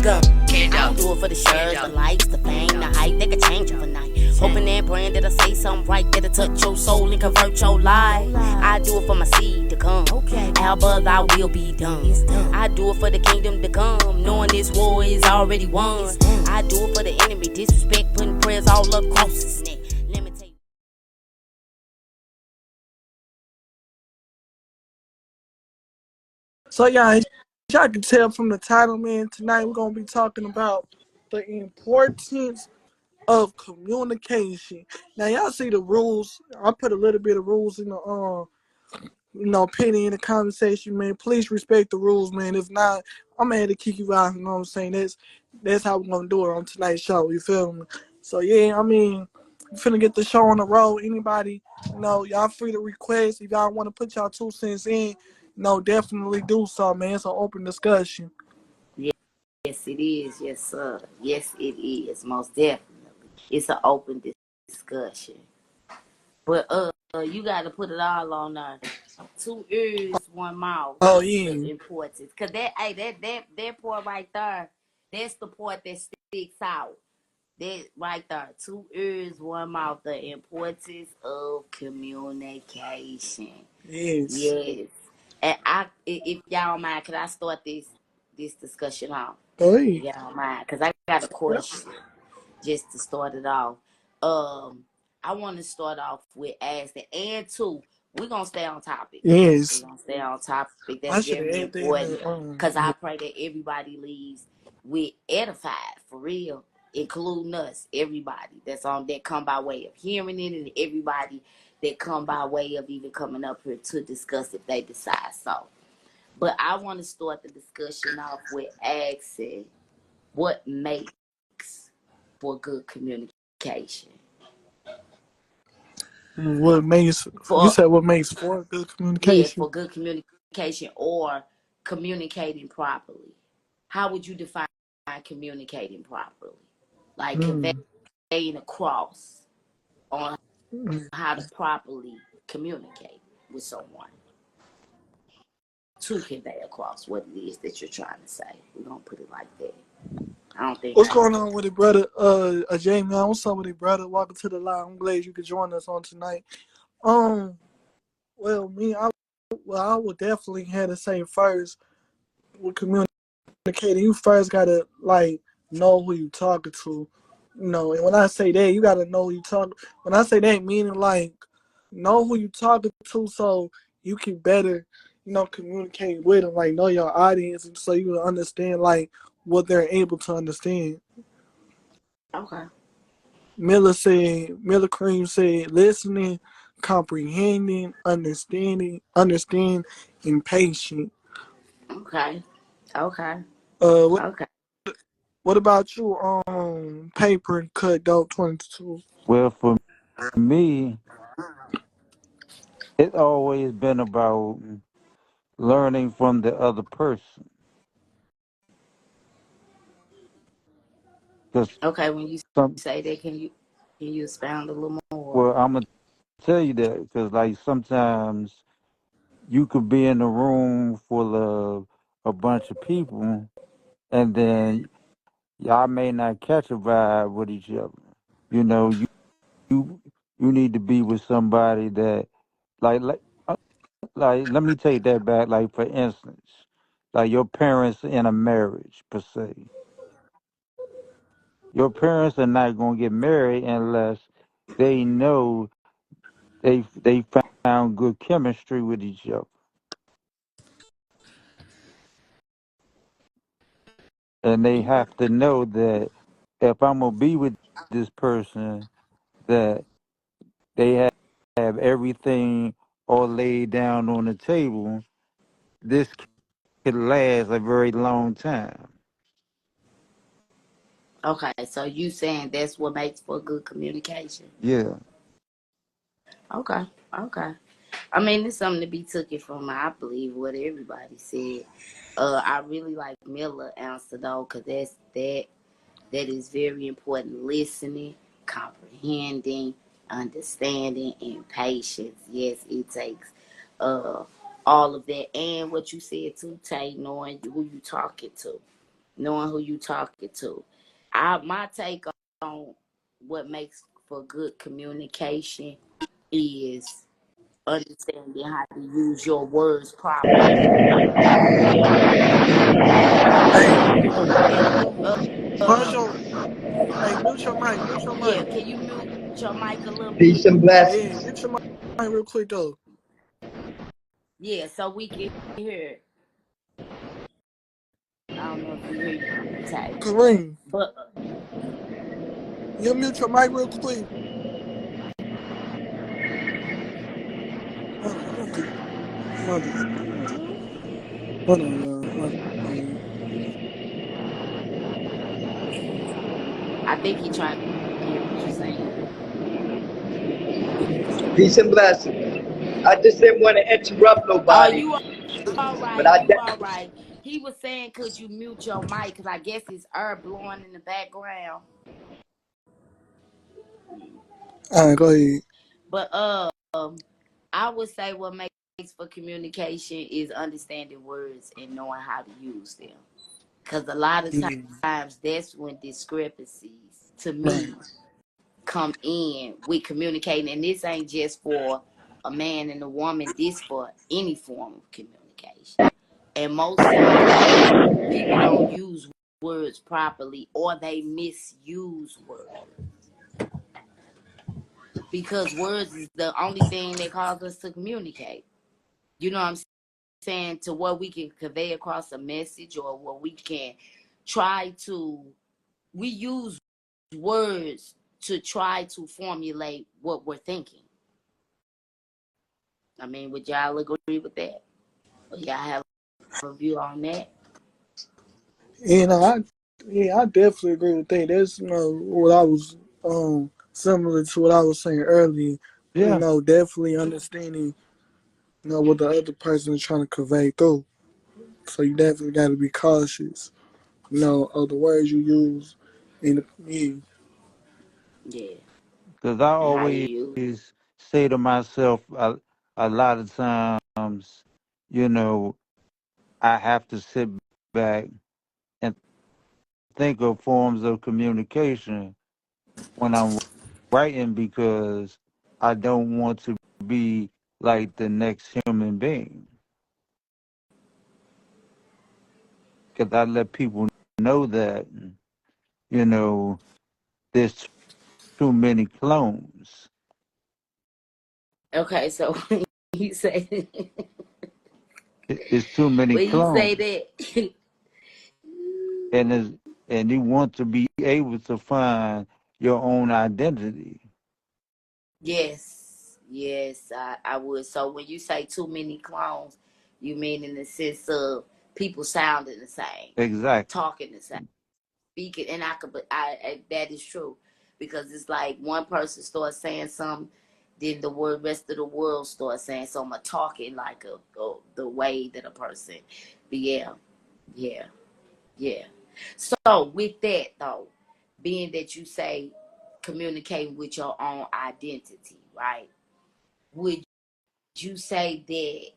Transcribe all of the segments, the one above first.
go. I don't do it for the shirts, the likes, the fame, the hype. They can change overnight. Hoping that brand that I say something right, that'll touch your soul and convert your life. I do it for my seed to come. Albert, I will be done. I do it for the kingdom to come, knowing this war is already won. I do it for the enemy, disrespect, putting prayers all across his neck. Let me tell you. So yeah, as y'all can tell from the title, man, tonight we're gonna be talking about the importance of communication. Now y'all see the rules. I put a little bit of rules in the penny in the conversation, man. Please respect the rules, man. If not, I'm gonna have to kick you out. You know what I'm saying? That's how we're gonna do it on tonight's show. You feel me? So yeah, I mean, we finna get the show on the road. Anybody, y'all free to request. If y'all want to put y'all 2 cents in, definitely do so, man. It's an open discussion. Yes, it is. Yes, sir. Yes, it is. Most definitely. It's an open discussion. But you got to put it all on there. 2 ears, 1 mouth. Oh Of yeah, importance. Cause that part right there, that's the part that sticks out. That right there, 2 ears, 1 mouth. The importance of communication. yes. Yes. And if y'all don't mind, could I start this discussion off? Oh If yeah. y'all don't mind, cause I got a question just to start it off. I want to start off with asking, and two, we're gonna stay on topic. We're Yes. gonna stay on topic. I That's should have very had that in important. the Cause I pray that everybody leaves with edified for real, including us, everybody that come by way of hearing it, and everybody that come by way of even coming up here to discuss if they decide so. But I want to start the discussion off with asking what makes for good communication. what makes you For said what makes for good Yeah, communication. for good communication or communicating properly. How would you define communicating properly? Like Mm. conveying across on Mm. how to properly communicate with someone to convey across what it is that you're trying to say. We're gonna put it like that. I don't think What's I going on with it, brother? Jamie, what's up with it, brother? Welcome to the line. I'm glad you could join us on tonight. Um, well, I would definitely have to say first with communicating, you first gotta like know who you talking to, and when I say that, you gotta know who you talk. When I say that, meaning like know who you talking to, so you can better, communicate with them. Like know your audience, and so you will understand like what they're able to understand. okay. Miller Cream said, listening, comprehending, understand, and patient. Okay. Okay. Uh, what, Okay. what about you, Paper and Cut Dope 22? Well, for me, it's always been about learning from the other person. Because Okay. When you some, say that, can you expound a little more? well, I'm gonna tell you that because like sometimes you could be in a room full of a bunch of people, and then y'all may not catch a vibe with each other. You know, you you need to be with somebody that like like let me take that back. Like for instance, like your parents in a marriage per se. Your parents are not gonna get married unless they know they found good chemistry with each other, and they have to know that if I'm gonna be with this person, that they have everything all laid down on the table. This could last a very long time. Okay. So you saying that's what makes for good communication? Yeah. Okay. Okay. I mean, it's something to be taken from, I believe, what everybody said. I really like Miller answer though, because that is very important. Listening, comprehending, understanding, and patience. Yes, it takes uh all of that, and what you said too, Tay, knowing who you talking to. knowing who you talking to. My take on what makes for good communication is understanding how to use your words properly. Hey, And pause your. Hey, mute your mic. Mute your yeah, mic. can you mute your mic a little Peace bit? and Yeah, blessings. mute your mic real quick though. Yeah, so we can hear. I don't know if you hear you, Tay. Kareem, But you mute your mic real quick. Hold on, I don't think. Hold on, y'all. Hold on. I think he trying to hear what you're saying. Peace and blessings. I just didn't want to interrupt Oh, nobody, you all but right. I You all right. He was saying, could you mute your mic? Because I guess it's air blowing in the background. All right, go ahead. But I would say what makes for communication is understanding words and knowing how to use them. Because a lot of Yeah, times that's when discrepancies, to right. me, come in with communicating. And this ain't just for a man and a woman, this for any form of communication. And most times people don't use words properly or they misuse words because words is the only thing that cause us to communicate. You know what I'm saying? To what we can convey across a message or what we can try to, we use words to try to formulate what we're thinking. I mean, would y'all agree with that? Or y'all have a view on that? You know, I definitely agree with that. That's what I was similar to what I was saying earlier. Yeah, Definitely understanding what the other person is trying to convey through. So you definitely got to be cautious. Of the words you use in the yeah. Yeah. because I And how always you use say to myself a lot of times, you know, I have to sit back and think of forms of communication when I'm writing because I don't want to be like the next human being. Because I let people know that, you know, there's too many clones. it. Okay, so when you say It's too many when you say clones. that And is and you want to be able to find your own identity. yes, yes, I would. So when you say too many clones, you mean in the sense of people sounding the same, Exactly. talking the same, speaking, and I that is true because it's like one person starts saying something, then the rest of the world starts saying something, or talking like the way that a person, yeah, yeah, yeah. So with that though, being that you say communicating with your own identity, right? Would you say that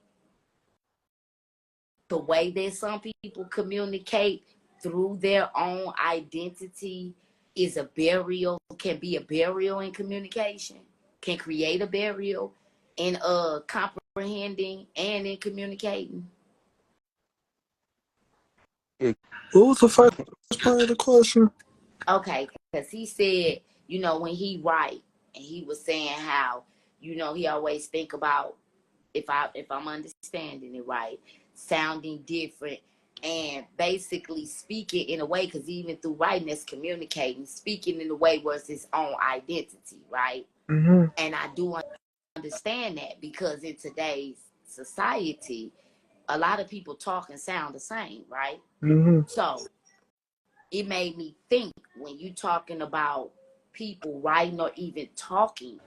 the way that some people communicate through their own identity is a burial, can be a burial in communication, can create a burial in comprehending and in communicating? It, What was the first part of the question? Okay, because he said, when he write and he was saying how, he always think about if I'm understanding it right, sounding different and basically speaking in a way, because even through writing that's communicating, speaking in a way where it's his own identity, right? Mm-hmm. And I do understand that because in today's society, a lot of people talk and sound the same, right? Mm-hmm. So it made me think when you talking about people writing or even talking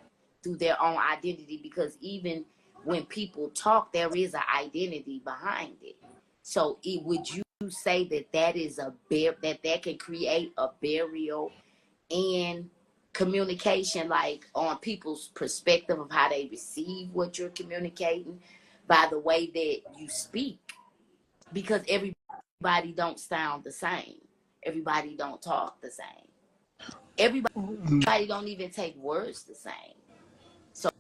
through their own identity, because even when people talk, there is an identity behind it. So would you say that is that can create a burial in communication, like on people's perspective of how they receive what you're communicating by the way that you speak? Because everybody everybody don't sound the same. Everybody don't talk the same. Everybody don't even take words the same. So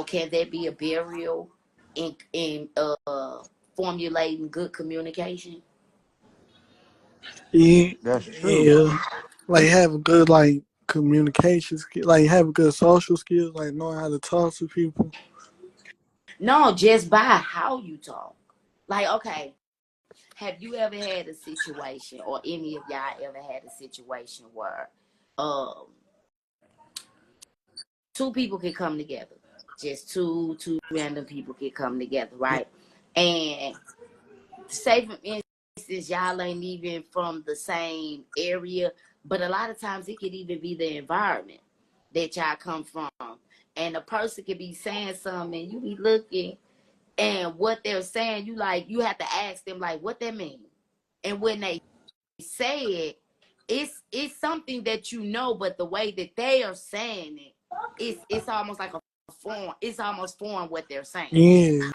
can there be a barrier in formulating good communication? Yeah, That's true. yeah. Like having good like communication skills, like having good social skills, like knowing how to talk to people. No, just by how you talk. Like, okay, have you ever had a situation, or any of y'all ever had a situation where um two people can come together? Just two random people can come together, right? And say for instance, y'all ain't even from the same area, but a lot of times it could even be the environment that y'all come from. And a person could be saying something and you be looking, and what they're saying, you have to ask them like what that mean. And when they say it, it's something that you know, but the way that they are saying it, it's almost like a form. It's almost foreign what they're saying. Yeah.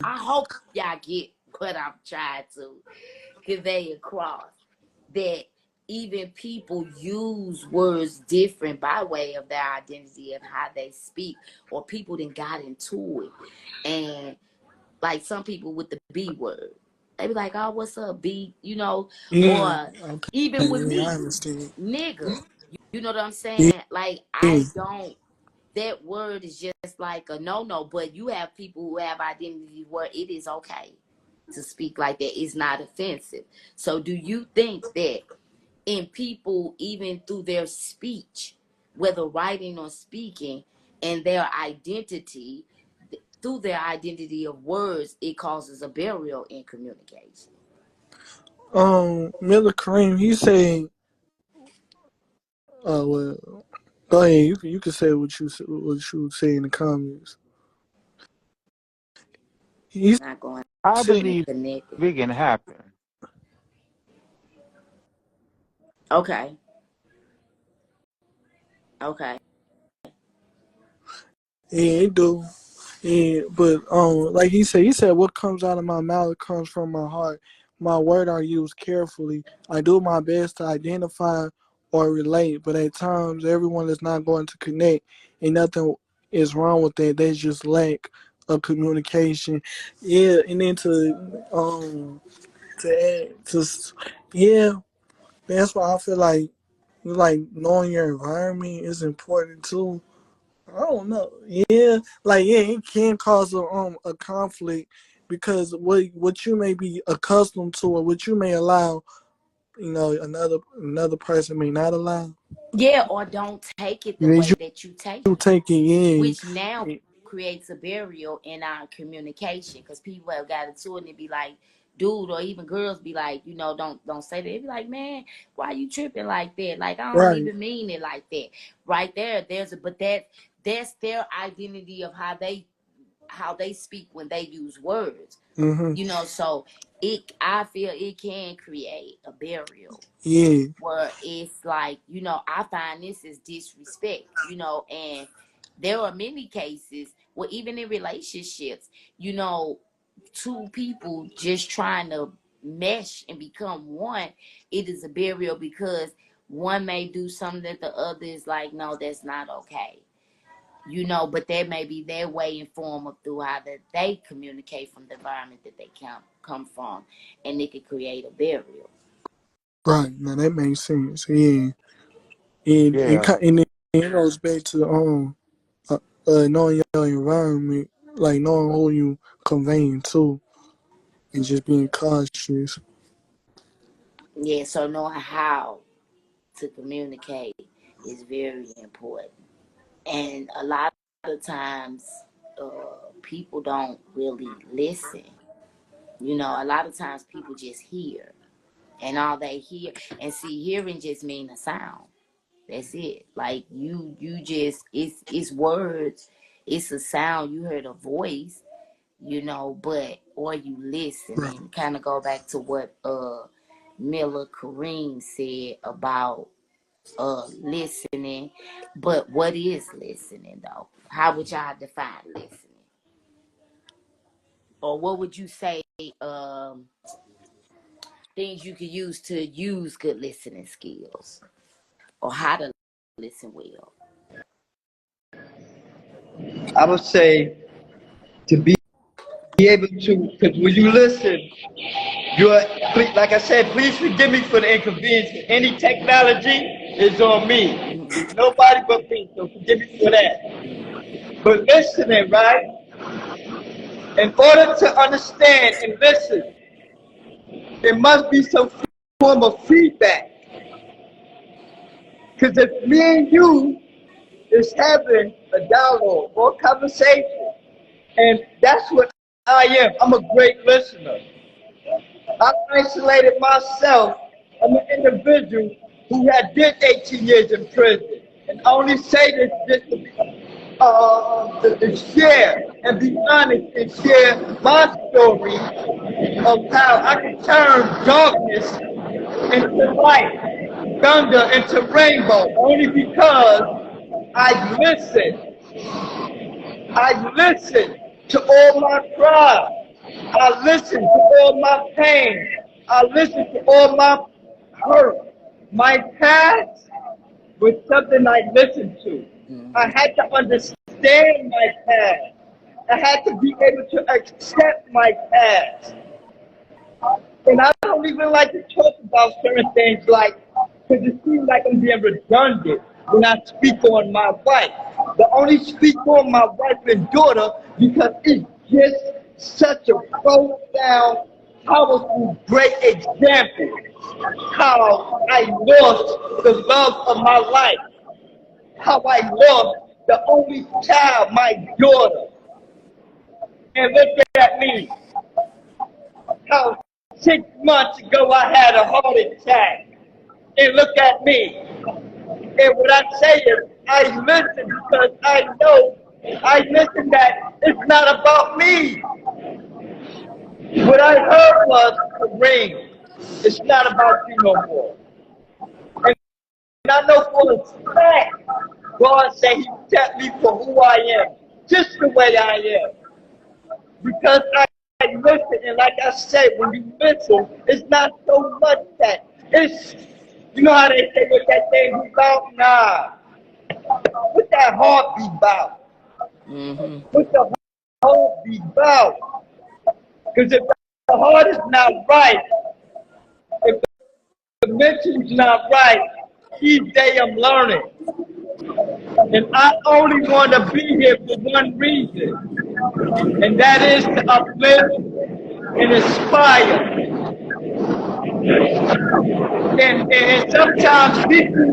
I hope y'all get what I'm trying to convey across. That even people use words different by way of their identity and how they speak, or people then got into it. And like some people with the B word, they be like, oh, what's up, B? Yeah. Or Okay. even with Yeah, I me, understand. nigga. You know what I'm Yeah. saying? Like, Yeah. I don't, that word is just like a no-no, but you have people who have identities where it is okay to speak like that. It's not offensive. So do you think that in people, even through their speech, whether writing or speaking, and their identity, through their identity of words, it causes a barrier in communication? Miller Kareem, he said, well, go ahead. You can say what you say in the comments. He Not going I said, and believe connecting. it can happen. Okay. Okay. yeah, it do. Yeah, but like he said, what comes out of my mouth comes from my heart. My word are used carefully. I do my best to identify or relate, but at times everyone is not going to connect, and nothing is wrong with that. There's just lack of communication. Yeah, and then to add to yeah, that's why I feel like knowing your environment is important too. I don't know. Yeah, like yeah, it can cause a conflict because what you may be accustomed to or what you may allow, another person may not allow. Yeah, or don't take it the Then way that you take you it, take it in. which now creates a barrier in our communication, because people have got into it and be like, dude, or even girls be like, don't say that. They be like, man, why you tripping like that? Like, I don't Right. even mean it like that. Right there, but that's their identity of how they speak when they use words. Mhm. So I feel it can create a barrier Yeah. where it's like, I find this is disrespect, and there are many cases where even in relationships, you know, two people just trying to mesh and become one, it is a barrier because one may do something that the other is like, no, that's not okay. But that may be their way and form of through how that they communicate from the environment that they come from, and it could create a barrier. Right. Now that makes sense. Yeah. Yeah. And it goes back to knowing your environment, like knowing who you conveying to, and just being cautious. Yeah, so knowing how to communicate is very important. And a lot of times, people don't really listen. A lot of times people just hear, and all they hear, and see, hearing just mean a sound. That's it. Like you just, it's words, it's a sound. You heard a voice, but or you Right. listening. Kind of go back to what Miller Kareem said about listening. But what is listening though? How would y'all define listening? Or what would you say things you can use to use good listening skills or how to listen well? I would say to be able to, because when you listen, you're, like I said, please forgive me for the inconvenience. Any technology is on me. Nobody but me, so forgive me for that. But listening, right? In order to understand and listen, there must be some form of feedback. Because if me and you is having a dialogue or conversation, and that's what I am. I'm a great listener. I isolated myself. I'm an individual who had did 18 years in prison. And I only say this just to share and be honest and share my story of how I can turn darkness into light, thunder into rainbow, only because I listened. I listened to all my cries. I listened to all my pain. I listened to all my hurt. My past was something I listened to. I had to understand my past. I had to be able to accept my past. And I don't even like to talk about certain things like, because it seems like I'm being redundant when I speak on my wife. I only speak on my wife and daughter because it's just such a profound, powerful, great example how I lost the love of my life, how I lost the only child, my daughter. And look at me, how 6 months ago I had a heart attack. And look at me. And what I say is, I listen because I know, I listen that it's not about me. What I heard was, Kareem, it's not about you no more. And I know for a fact, God said He kept me for who I am, just the way I am. Because I listen, and like I said, when you listen, it's not so much that it's, you know how they say what that thing be about? Nah. What that heart be about? What the heart be about? Because if the heart is not right, if the mental's not right, each day I'm learning. And I only want to be here for one reason, and that is to uplift and inspire. And sometimes people,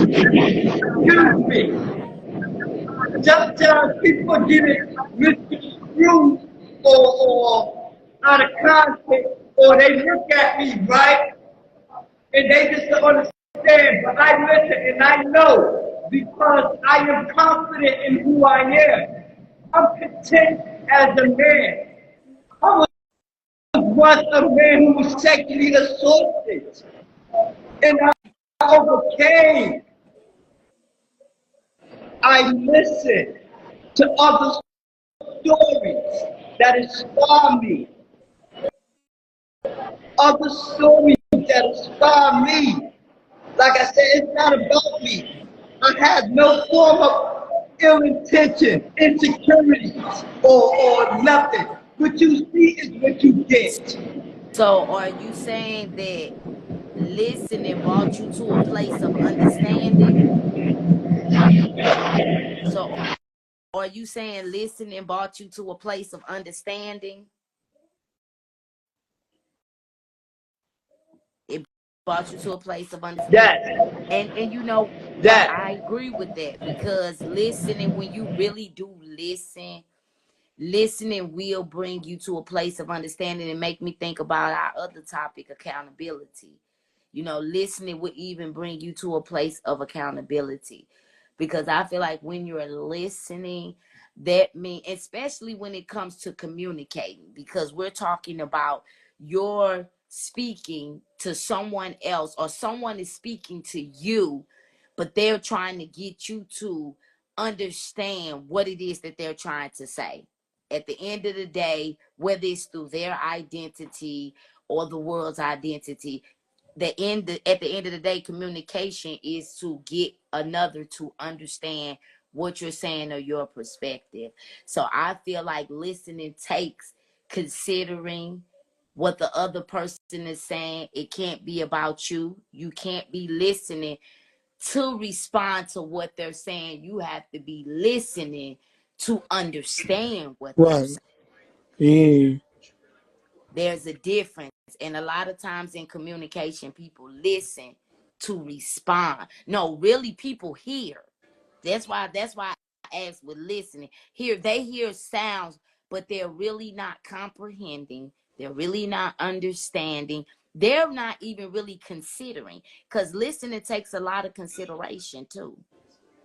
excuse me, sometimes people get it misconstrued or out of context, or they look at me, right, and they just don't understand. But I listen and I know because I am confident in who I am. I'm content as a man. I was once a man who was sexually assaulted, and I overcame. I listened to other stories that inspire me, other stories that inspire me. Like I said, it's not about me. I have no form of ill intention, insecurities, or nothing. What you see is what you get. So are you saying that listening brought you to a place of understanding? So are you saying listening brought you to a place of understanding? It brought you to a place of understanding. Yes, And you know what, I yes, agree with that, because listening, when you really do listen, listening will bring you to a place of understanding, and make me think about our other topic, accountability. You know, listening will even bring you to a place of accountability, because I feel like when you're listening, that means, especially when it comes to communicating, because we're talking about your speaking to someone else, or someone is speaking to you, but they're trying to get you to understand what it is that they're trying to say. at the end of the day, whether it's through their identity or the world's identity, at the end of the day, communication is to get another to understand what you're saying or your perspective. So I feel like listening takes considering what the other person is saying. It can't be about you. You can't be listening to respond to what they're saying. You have to be listening to understand what they're Right. saying. Yeah. There's a difference. And a lot of times in communication, people listen to respond. No, really, people hear. That's why I asked with listening. They hear sounds, but they're really not comprehending. They're really not understanding. They're not even really considering. Because listening takes a lot of consideration too.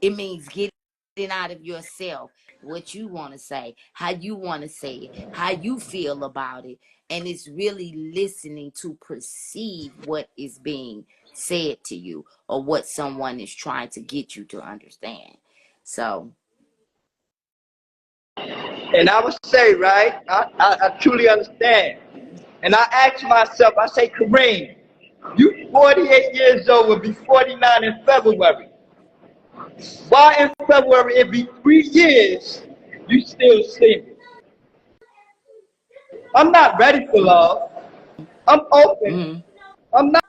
It means getting out of yourself what you want to say, how you want to say it, how you feel about it. And it's really listening to perceive what is being said to you or what someone is trying to get you to understand. So. And I would say, right, I truly understand. And I ask myself, I say, Kareem, you 48 years old, will be 49 in February. Why in February, it be 3 years, you still single? I'm not ready for love. I'm open. Mm-hmm. I'm not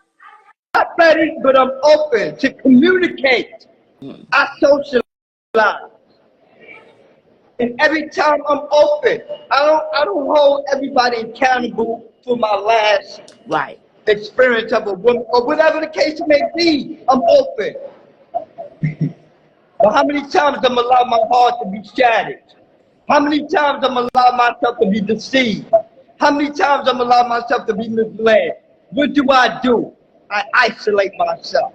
ready, but I'm open to communicate. Mm-hmm. I socialize. And every time I'm open, I don't hold everybody accountable for my last Right. experience of a woman or whatever the case may be. I'm open. But how many times I'm allow my heart to be shattered? How many times I'm allow myself to be deceived? How many times I'm allow myself to be misled? What do? I isolate myself.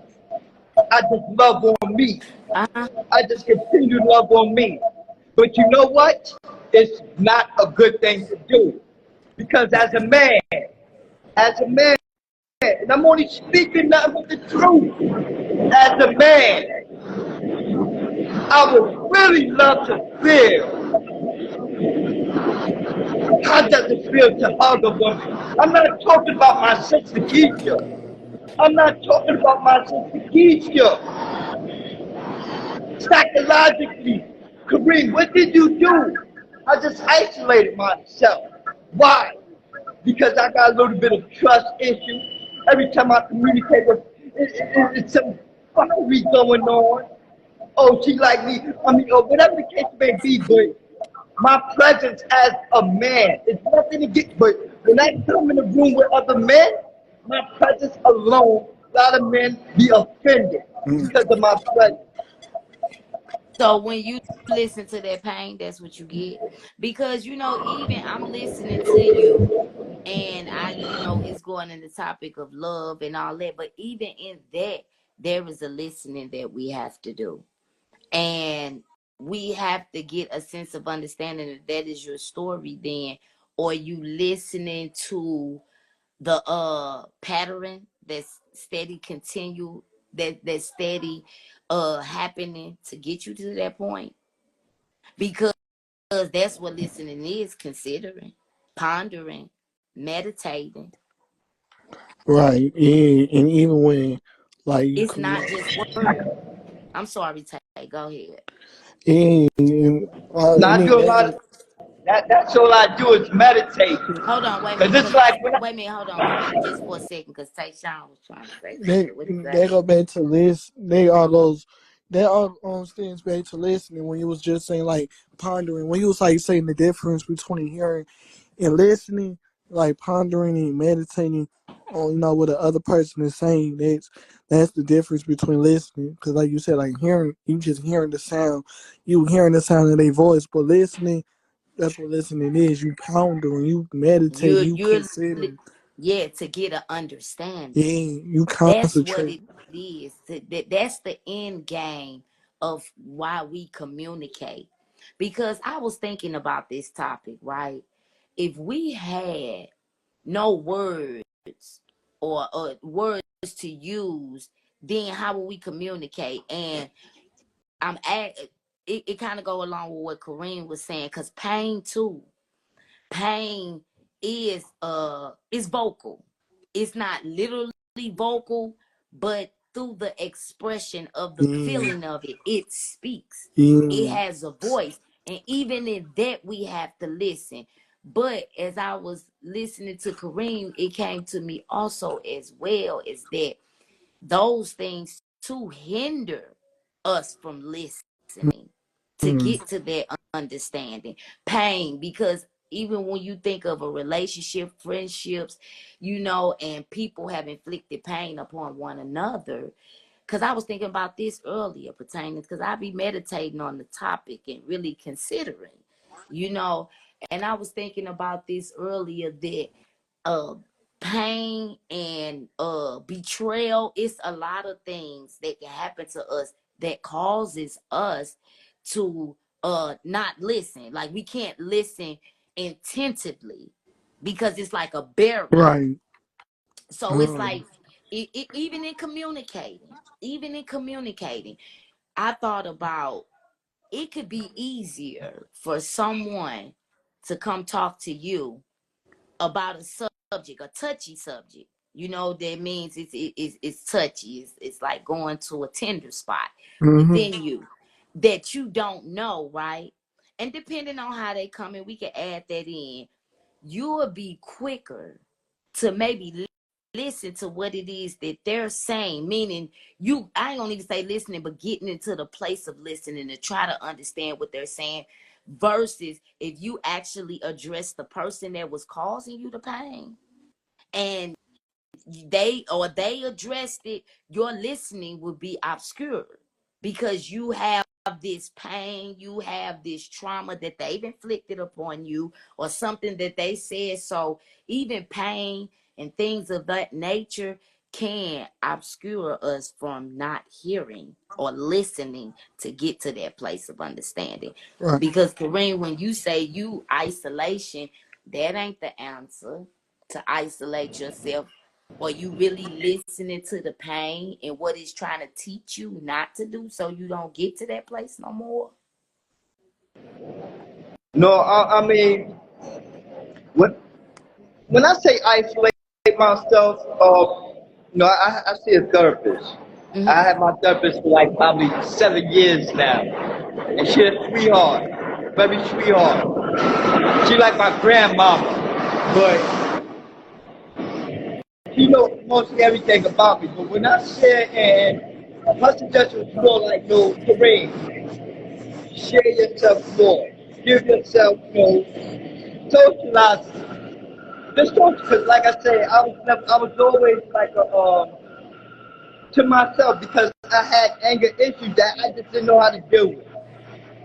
I just love on me. I just continue to love on me. But you know what? It's not a good thing to do. Because as a man, and I'm only speaking nothing but the truth, as a man, I would really love to feel how does it feel to hug a woman. I'm not talking about my sister Keisha. I'm not talking about my sister Keisha. Psychologically, Kareem, what did you do? I just isolated myself. Why? Because I got a little bit of trust issue. Every time I communicate with, it's some fuckery going on. Oh, she like me. I mean, or whatever the case may be, but my presence as a man is nothing to get. But when I come in the room with other men, my presence alone, a lot of men be offended because of my presence. So when you listen to that pain, that's what you get. Because, even I'm listening to you and it's going in the topic of love and all that. But even in that, there is a listening that we have to do. And we have to get a sense of understanding that is your story then, or you listening to the pattern that's steady continue, that's steady happening to get you to that point. Because that's what listening is: considering, pondering, meditating. Right. Yeah. And even when, like, you It's could, not just words. I'm sorry, Tay. Go ahead. yeah, and, I Now I mean, do a lot of that's all I do is meditate. Hold on, wait a Cause minute. it's like when Wait a minute. Hold on, just for a second, because Tayshawn was trying to say they something. What did he they say? go back to list. They are those. They are on things back to listening. When you was just saying like pondering, when you was like saying the difference between hearing and listening, like pondering and meditating on what the other person is saying. That's the difference between listening. Because like you said, like hearing, you just hearing the sound, you hearing the sound of their voice, but listening. That's what listening is. You pondering, you meditating, you You're considering. to get an understanding. Yeah, you That's what concentrate. it is. That's the end game of why we communicate. Because I was thinking about this topic, right? If we had no words or words to use, then how will we communicate? And I'm at it kind of go along with what Kareem was saying, because pain too. Pain is vocal. It's not literally vocal, but through the expression of the Yeah. feeling of it, it speaks. It Yeah. has a voice. And even in that, we have to listen. But as I was listening to Kareem, it came to me also as well, is that those things too hinder us from listening to Mm. get to that understanding. Pain, because even when you think of a relationship, friendships, and people have inflicted pain upon one another. Because I was thinking about this earlier, pertaining, because I be meditating on the topic and really considering, and I was thinking about this earlier, that uh pain and betrayal, it's a lot of things that can happen to us that causes us to not listen. Like, we can't listen intentively because it's like a barrier. Right. So it's like even in communicating, I thought about, it could be easier for someone to come talk to you about a subject, a touchy subject. That means it's touchy. It's like going to a tender spot within you that you don't know, right? And depending on how they come in, we can add that in. You will be quicker to maybe listen to what it is that they're saying. Meaning, I ain't gonna even say listening, but getting into the place of listening to try to understand what they're saying, versus if you actually address the person that was causing you the pain, and they addressed it, your listening would be obscure because you have this pain, you have this trauma that they've inflicted upon you, or something that they said. So even pain and things of that nature can obscure us from not hearing or listening to get to that place of understanding. Right. Because, Kareem, when you say isolation, that ain't the answer to isolate yourself. Or you really listening to the pain and what it's trying to teach you not to do, so you don't get to that place no more? No, I mean, when I say isolate myself, I see a therapist. I Mm-hmm. had my therapist for like probably 7 years now, and she's a sweetheart, very sweetheart. She like my grandmama, but she knows mostly everything about me. But when I said, and her suggestion was more like, no, Kareem, share yourself more, give yourself, socialize. Just don't, because like I said, I was always like to myself, because I had anger issues that I just didn't know how to deal with.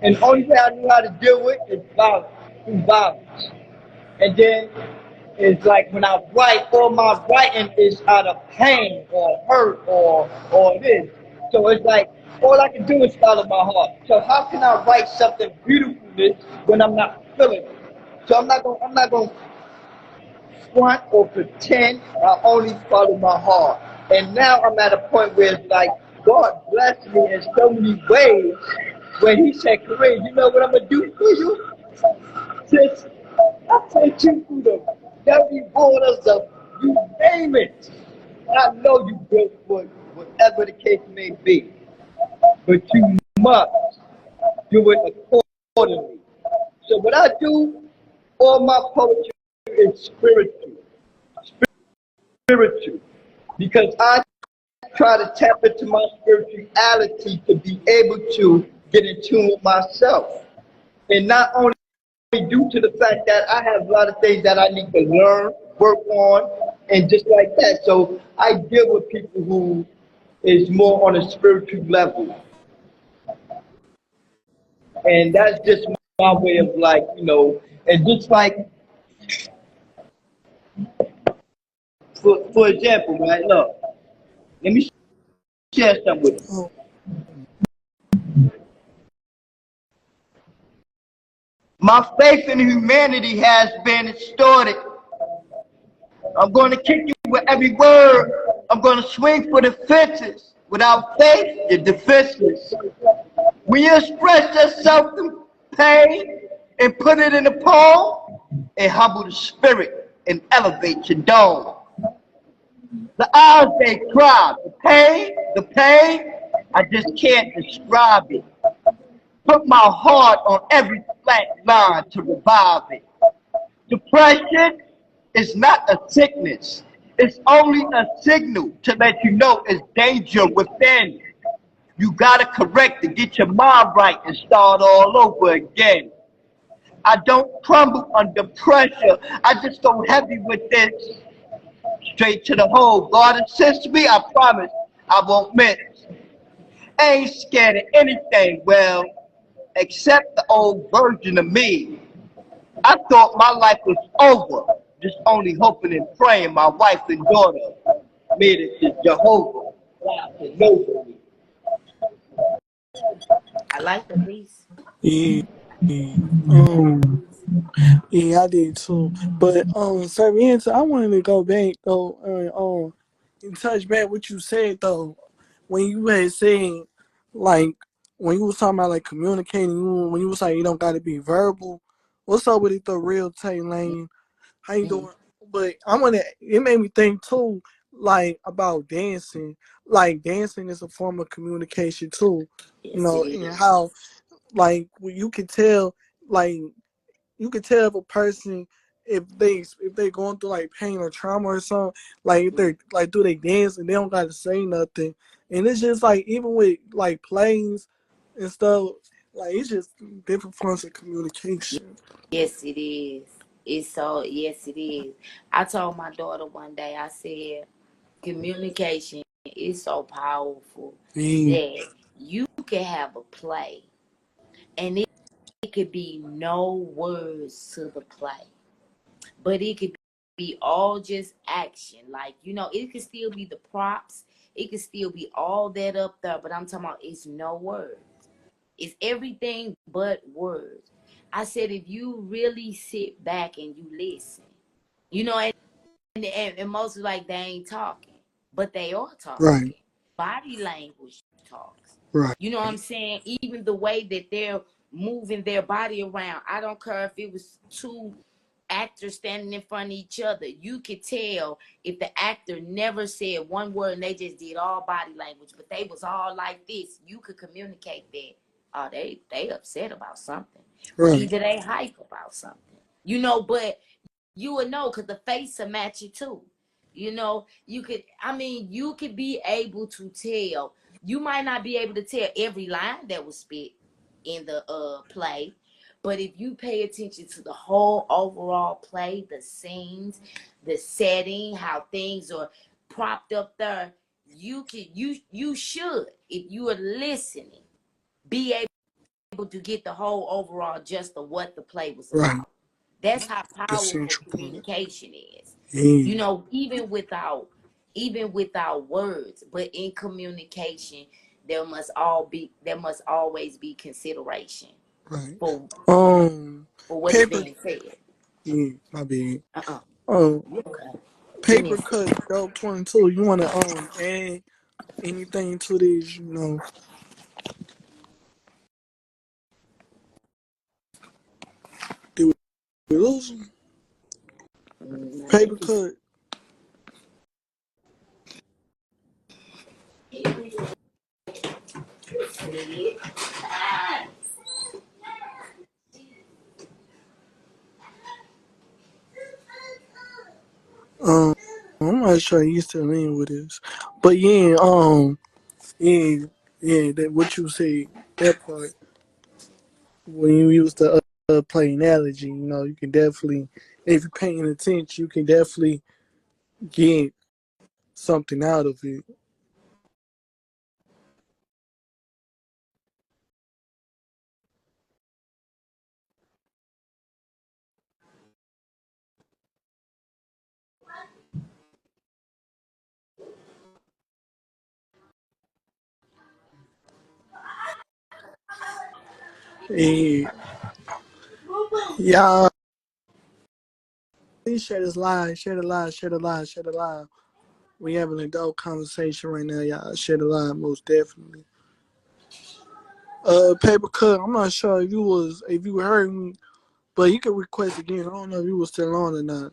And the only way I knew how to deal with is violence, through violence. And then it's like when I write, all my writing is out of pain or hurt or this. So it's like all I can do is follow my heart. So how can I write something beautifulness when I'm not feeling it? So I'm not gonna front or pretend. I only follow my heart. And now I'm at a point where it's like God blessed me in so many ways. When He said, Kareem, you know what I'm gonna do for you? Since I sent you through the very waters of, you name it. I know you built for whatever the case may be. But you must do it accordingly. So what I do, all my poetry is spiritual. Spiritual. Because I try to tap into my spirituality to be able to get in tune with myself. And not only due to the fact that I have a lot of things that I need to learn, work on, and just like that. So I deal with people who is more on a spiritual level. And that's just my way of like, and just like, for example, right, look, let me share something with you. Oh. My faith in humanity has been distorted. I'm going to kick you with every word. I'm going to swing for the fences. Without faith, you're defenseless. When you express yourself through pain and put it in a poem, it humble the spirit and elevate your dome. The eyes they cry, the pain, I just can't describe it. Put my heart on every flat line to revive it. Depression is not a sickness. It's only a signal to let you know it's danger within. You gotta correct it, get your mind right and start all over again. I don't crumble under pressure. I just go heavy with this. Straight to the hole. God assists me, I promise I won't miss. Ain't scared of anything, well, except the old version of me. I thought my life was over, just only hoping and praying my wife and daughter made it to Jehovah. Watching over me. I like the piece. Yeah, yeah. Yeah, I did too. But Sarmiento, I wanted to go back though, and touch back what you said though, when you had said like when you was talking about like communicating, when you was like you don't got to be verbal. What's up with it though, real Tay Lane? How you Mhm. doing? But I want to. It made me think too, like about dancing. Like dancing is a form of communication too. You Yes, it know, and is. how like you can tell like you can tell if a person if they going through like pain or trauma or something, like if they're like do they dance and they don't gotta say nothing. And it's just like even with like plays and stuff, like it's just different forms of communication. Yes, it is. It's so, yes, it is. I told my daughter one day, I said, communication is so powerful Yeah, that you can have a play and it could be no words to the play, but it could be all just action. Like, it could still be the props, it could still be all that up there, but I'm talking about it's no words. It's everything but words. I said, if you really sit back and you listen, and most like they ain't talking, but they are right, talking. Body language talks. right, You know what I'm saying? Even the way that they're moving their body around. I don't care if it was two actors standing in front of each other. You could tell if the actor never said one word and they just did all body language, but they was all like this. You could communicate that. Oh, they upset about something, or right, either they hype about something. But you would know because the face will match it too. You could be able to tell. You might not be able to tell every line that was spit in the play, but if you pay attention to the whole overall play, the scenes, the setting, how things are propped up there, you should, if you are listening, be able to get the whole overall gist of what the play was right. about. That's how The powerful central point. communication is. Yeah, Even without words, but in communication, there must always be consideration right. for Um, for what is paper. being said. Yeah, my bad. Uh-uh. Um, Okay. Give me a paper second. cut. Dope 22. You wanna add anything to this? You know, did we lose him? I Paper think it's cut. Um, I'm not sure he's still in with us, but yeah, yeah, yeah. That what you say that part when you use the play analogy, you know, you can definitely, if you're paying attention, you can definitely get something out of it. Yeah, yeah. Please share this live, share the live, share the live, share the live. We having an adult conversation right now, y'all. Shed a lie, most definitely. Paper cut. I'm not sure if you heard me, but you can request again. I don't know if you was still on or not.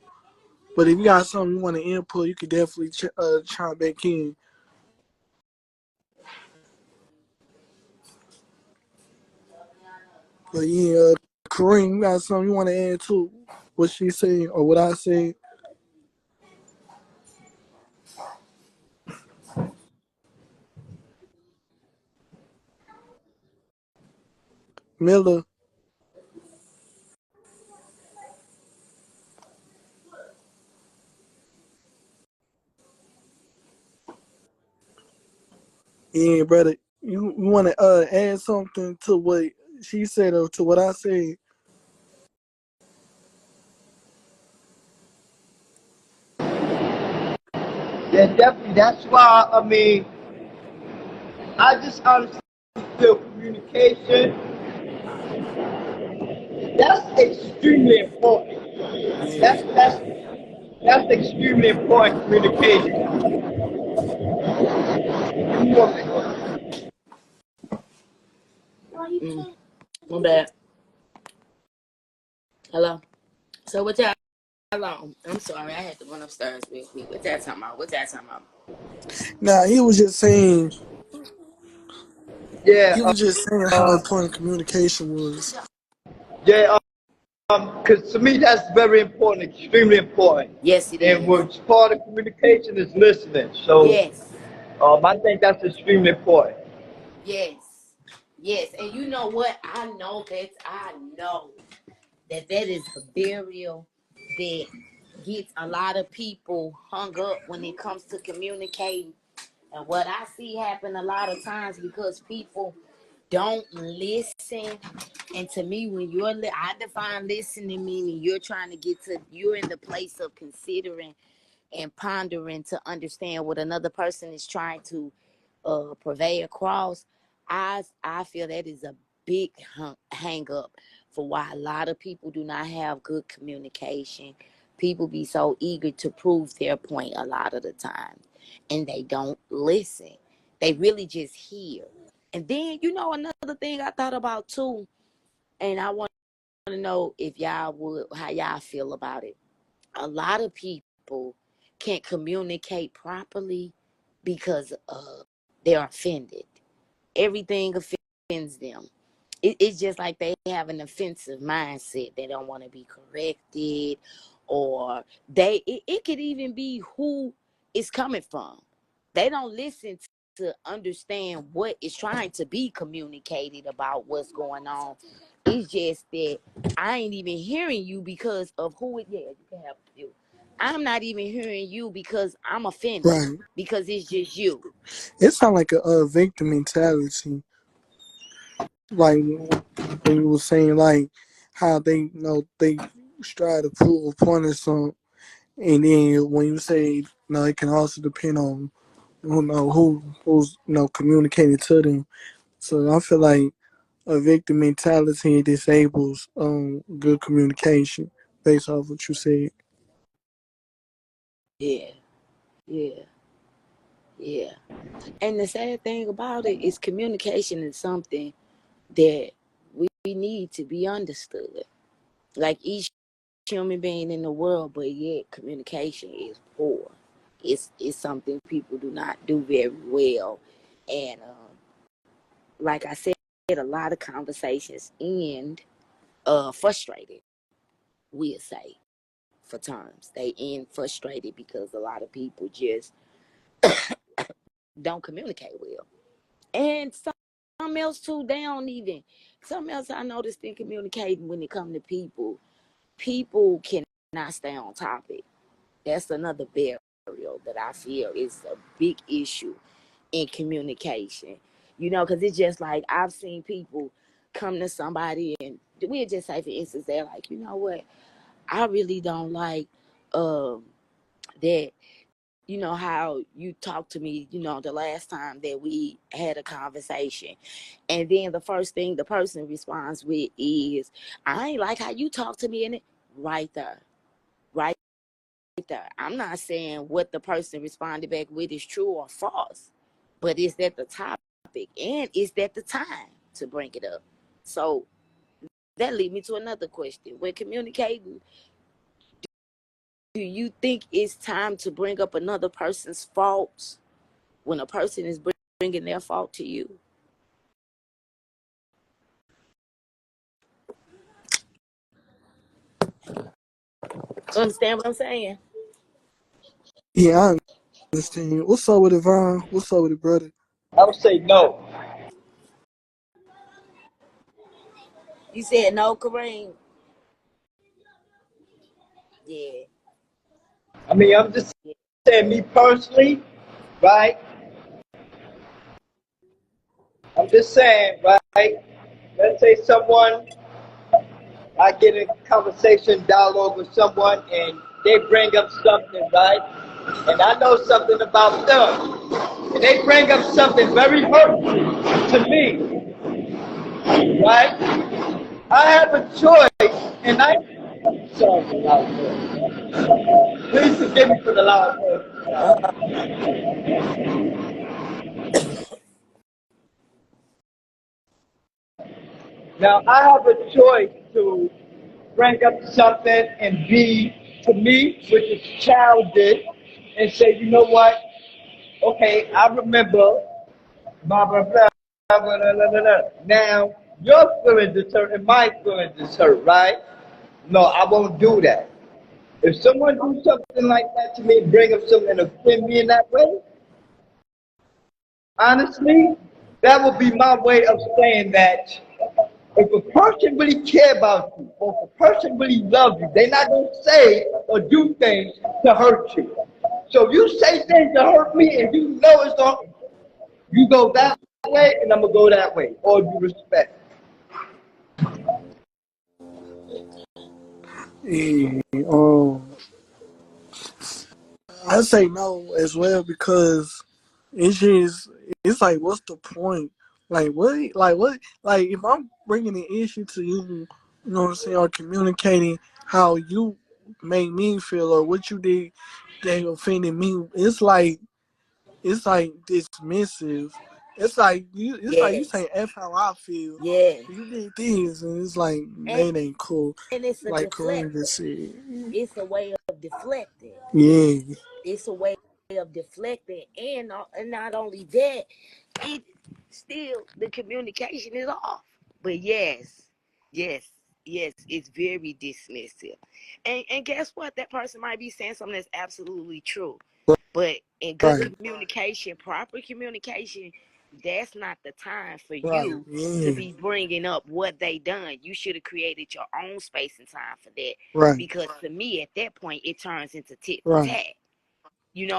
But if you got something you want to input, you could definitely chime back in. But yeah, Kareem, you got something you want to add to what she said or what I said? Miller, yeah, brother, you want to add something to what she said or to what I said? Yeah, definitely. That's why, I mean, I just honestly feel communication, that's extremely important. That's, Yeah. that's, that's extremely important, communication. My bad. Hello. So what y'all? Hello. I'm sorry. I had to run upstairs real quick. What y'all talking about? What y'all talking about? Now he was just saying Yeah, he was just saying how important communication was. yeah, because to me that's very important, extremely important. Yes, it And is. what's part of communication is listening. So Yes. I think that's extremely important. Yes. Yes. And you know what? I know that is a burial that gets a lot of people hung up when it comes to communicating. And what I see happen a lot of times because people don't listen. And to me, when I define listening meaning you're in the place of considering and pondering to understand what another person is trying to purvey across. I feel that is a big hang up for why a lot of people do not have good communication. People be so eager to prove their point a lot of the time, and they don't listen. They really just hear. And then another thing I thought about too, and I want to know if y'all would how y'all feel about it. A lot of people can't communicate properly because they're offended. Everything offends them. It's just like they have an offensive mindset. They don't want to be corrected, or it could even be who it's coming from. They don't listen to understand what is trying to be communicated about what's going on. It's just that I ain't even hearing you because of who it. Yeah, you can have you. I'm not even hearing you because I'm offended Right. because it's just you. It sounds like a victim mentality. Like when you were saying like how they strive to prove a point or something, and then when you say no, it can also depend on who's communicating to them. So I feel like a victim mentality disables good communication based off what you said. Yeah, yeah, yeah. And the sad thing about it is communication is something that we need to be understood. Like each human being in the world, but yet communication is poor. It's something people do not do very well. And like I said, a lot of conversations end frustrated, we'll say, for terms. They end frustrated because a lot of people just don't communicate well. And something else too, they don't even. Something else I noticed in communicating when it comes to people cannot stay on topic. That's another barrier that I feel is a big issue in communication. Because it's just like I've seen people come to somebody and we'll just say, for instance, they're like, you know what, I really don't like that how you talked to me, the last time that we had a conversation. And then the first thing the person responds with is, I ain't like how you talk to me, and it right there. Right there. I'm not saying what the person responded back with is true or false, but is that the topic and is that the time to bring it up? So that leads me to another question. When communicating, do you think it's time to bring up another person's faults when a person is bringing their fault to you? Understand what I'm saying? Yeah, I understand you. What's up with it, Vaughn? What's up with it, brother? I would say no. You said no, Kareem? Yeah. I mean, I'm just Yeah. saying, me personally, right? I'm just saying, right? Let's say someone, I get in conversation, dialogue with someone, and they bring up something, right? And I know something about them. And they bring up something very hurtful to me, right? I have a choice, and I. Sorry for the loud noise. Please forgive me for the loud noise. Now, I have a choice to bring up something and be, to me, which is childish, and say, you know what? Okay, I remember, blah, blah, blah, blah, blah, blah, blah, blah. Now, your feelings is hurt and my feelings is hurt, right? No, I won't do that. If someone do something like that to me, bring up something and offend me in that way, honestly, that would be my way of saying that if a person really care about you, or if a person really loves you, they're not gonna say or do things to hurt you. So if you say things to hurt me and you know it's on, you go that way and I'm gonna go that way. All due respect. Yeah, I say no as well because it's just it's like, what's the point? Like what? Like what? Like if I'm bringing an issue to you, you know what I'm saying, or communicating how you made me feel or what you did that offended me, it's like dismissive. It's like you Yes. say F how I feel. Yes. You did this, and it's like And, that ain't cool. and it's a Like Kareem deflector. just said. It's a way of deflecting. Yeah, It's a way of deflecting, and not only that, it still the communication is off. But yes, yes, it's very dismissive. And guess what? That person might be saying something that's absolutely true. But in good right, communication, proper communication, that's not the time for right, you to yeah, be bringing up what they done. You should have created your own space and time for that. right, Because to me, at that point, it turns into tit for right, tat.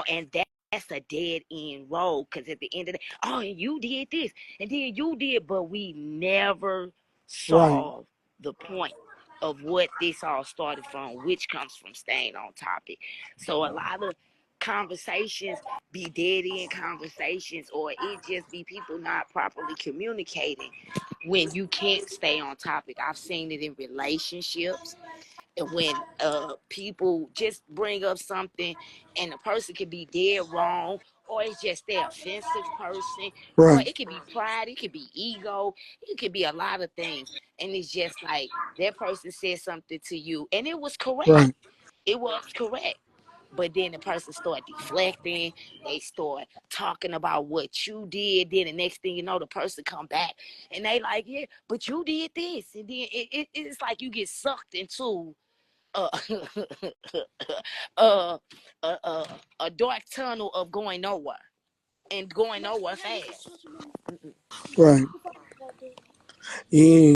And that's a dead end road. Because at the end of the oh, and you did this, and then you did, but we never right, solve the point of what this all started from, which comes from staying on topic. So a lot of conversations be dead end conversations, or it just be people not properly communicating when you can't stay on topic. I've seen it in relationships, and when people just bring up something and the person could be dead wrong, or it's just their offensive person, or right, it could be pride, it could be ego, it could be a lot of things. And it's just like that person said something to you and it was correct. right, It was correct. But then the person start deflecting, they start talking about what you did. Then the next thing you know, the person come back and they like, yeah, but you did this. And then it's like you get sucked into uh, uh, a dark tunnel of going nowhere and going nowhere fast. right. Yeah,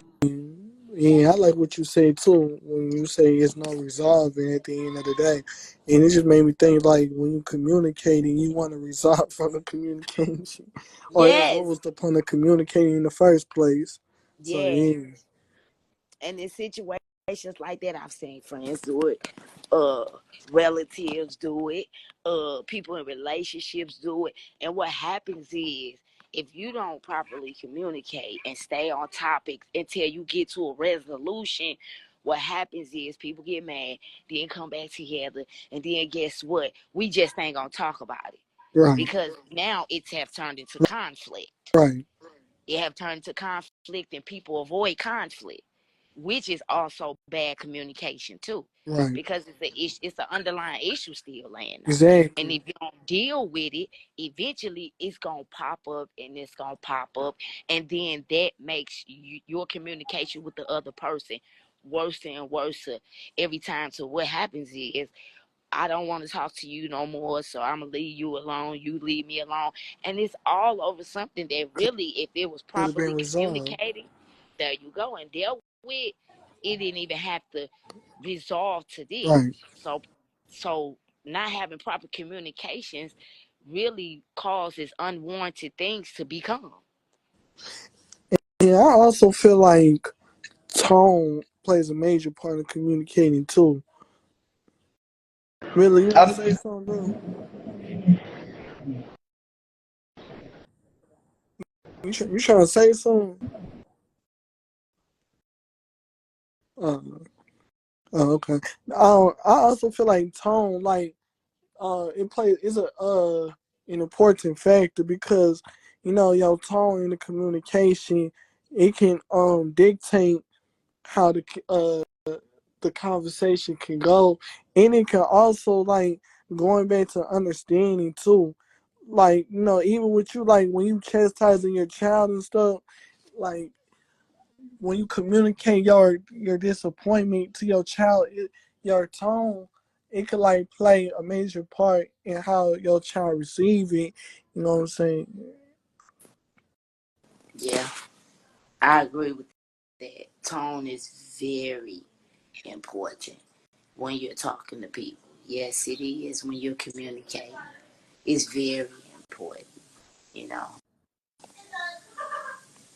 yeah. I like what you said too when you say it's no resolving at the end of the day, and it just made me think like when you communicating, you want to resolve from the communication, or else what Yes, was the point of communicating in the first place? So yes. yeah, And in situations like that, I've seen friends do it, uh, relatives do it, people in relationships do it. And what happens is, if you don't properly communicate and stay on topic until you get to a resolution, what happens is people get mad, then come back together, and then guess what? We just ain't gonna talk about it Right. because now it's have turned into conflict. Right. It have turned to conflict, and people avoid conflict, which is also bad communication too, Right. because it's an underlying issue still laying there. And Exactly. if you don't deal with it, eventually it's gonna pop up and it's gonna pop up, and then that makes your communication with the other person worse and worse every time. So what happens is, I don't want to talk to you no more, so I'm gonna leave you alone. You leave me alone, and it's all over something that really, if it was Could have been properly resolved. communicated, there you go, and dealt with, it didn't even have to resolve to this. Right. So not having proper communications really causes unwarranted things to become. And I also feel like tone plays a major part of communicating too. Really, you want to say I'm, something, bro? You trying to say something? Uh, oh, okay. I also feel like tone, like it plays is an important factor because your tone in the communication it can dictate how the conversation can go, and it can also like going back to understanding too. Like even with you, like when you chastising your child and stuff, like when you communicate your disappointment to your child, your tone it could like play a major part in how your child receive it. You know what I'm saying? Yeah, I agree with that. Tone is very important when you're talking to people. Yes, it is when you're communicating. It's very important. You know,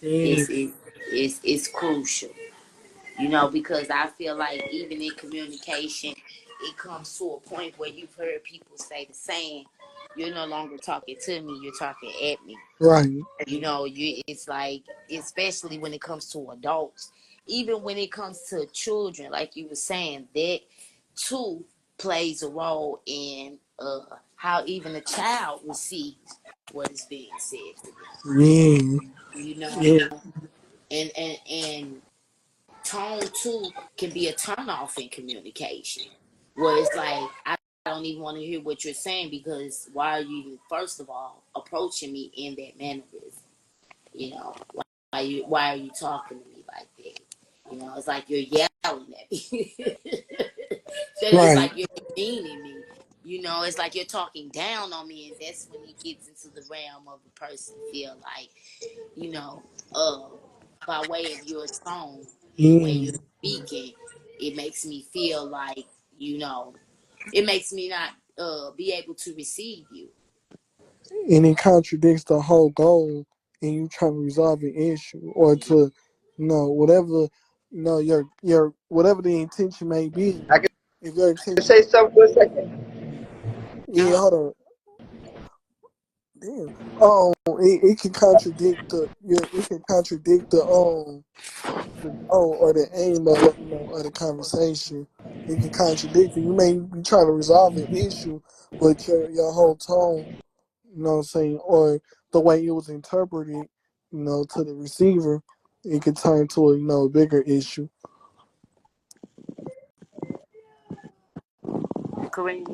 Yeah. it's crucial. You know, because I feel like even in communication, it comes to a point where you've heard people say the saying, "You're no longer talking to me; you're talking at me." Right. You know, it's like, especially when it comes to adults, even when it comes to children, like you were saying, that too plays a role in how even a child receives what is being said to Yeah. them. You know, Yeah. and tone too can be a turn off in communication, where it's like, I don't even want to hear what you're saying, because why are you even, first of all, approaching me in that mannerism? You know, why are you talking to me like that? You know, it's like you're yelling at me. So it's Right. like you're demeaning me. You know, it's like you're talking down on me, and that's when it gets into the realm of the person feel like, you know, uh, by way of your tone, the way Yeah. you're speaking, it makes me feel like, it makes me not be able to receive you. And it contradicts the whole goal and you trying to resolve an issue or to whatever your whatever the intention may be. I can If your intention, say something for a second. yeah, hold on, damn. It can contradict it can contradict the goal or the aim of the conversation. It can contradict it. You may be trying to resolve an issue, but your whole tone, what I'm saying, or the way it was interpreted, to the receiver, it could turn to a bigger issue. Correct.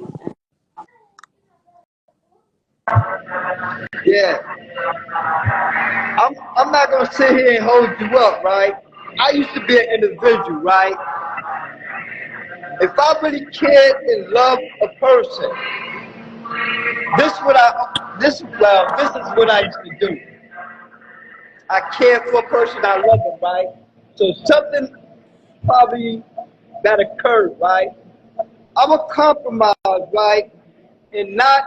Yeah, I'm not gonna sit here and hold you up, right? I used to be an individual, right? If I really cared and loved a person, this is what I used to do. I cared for a person, I love them, right? So something probably that occurred, right? I would compromise, right, and not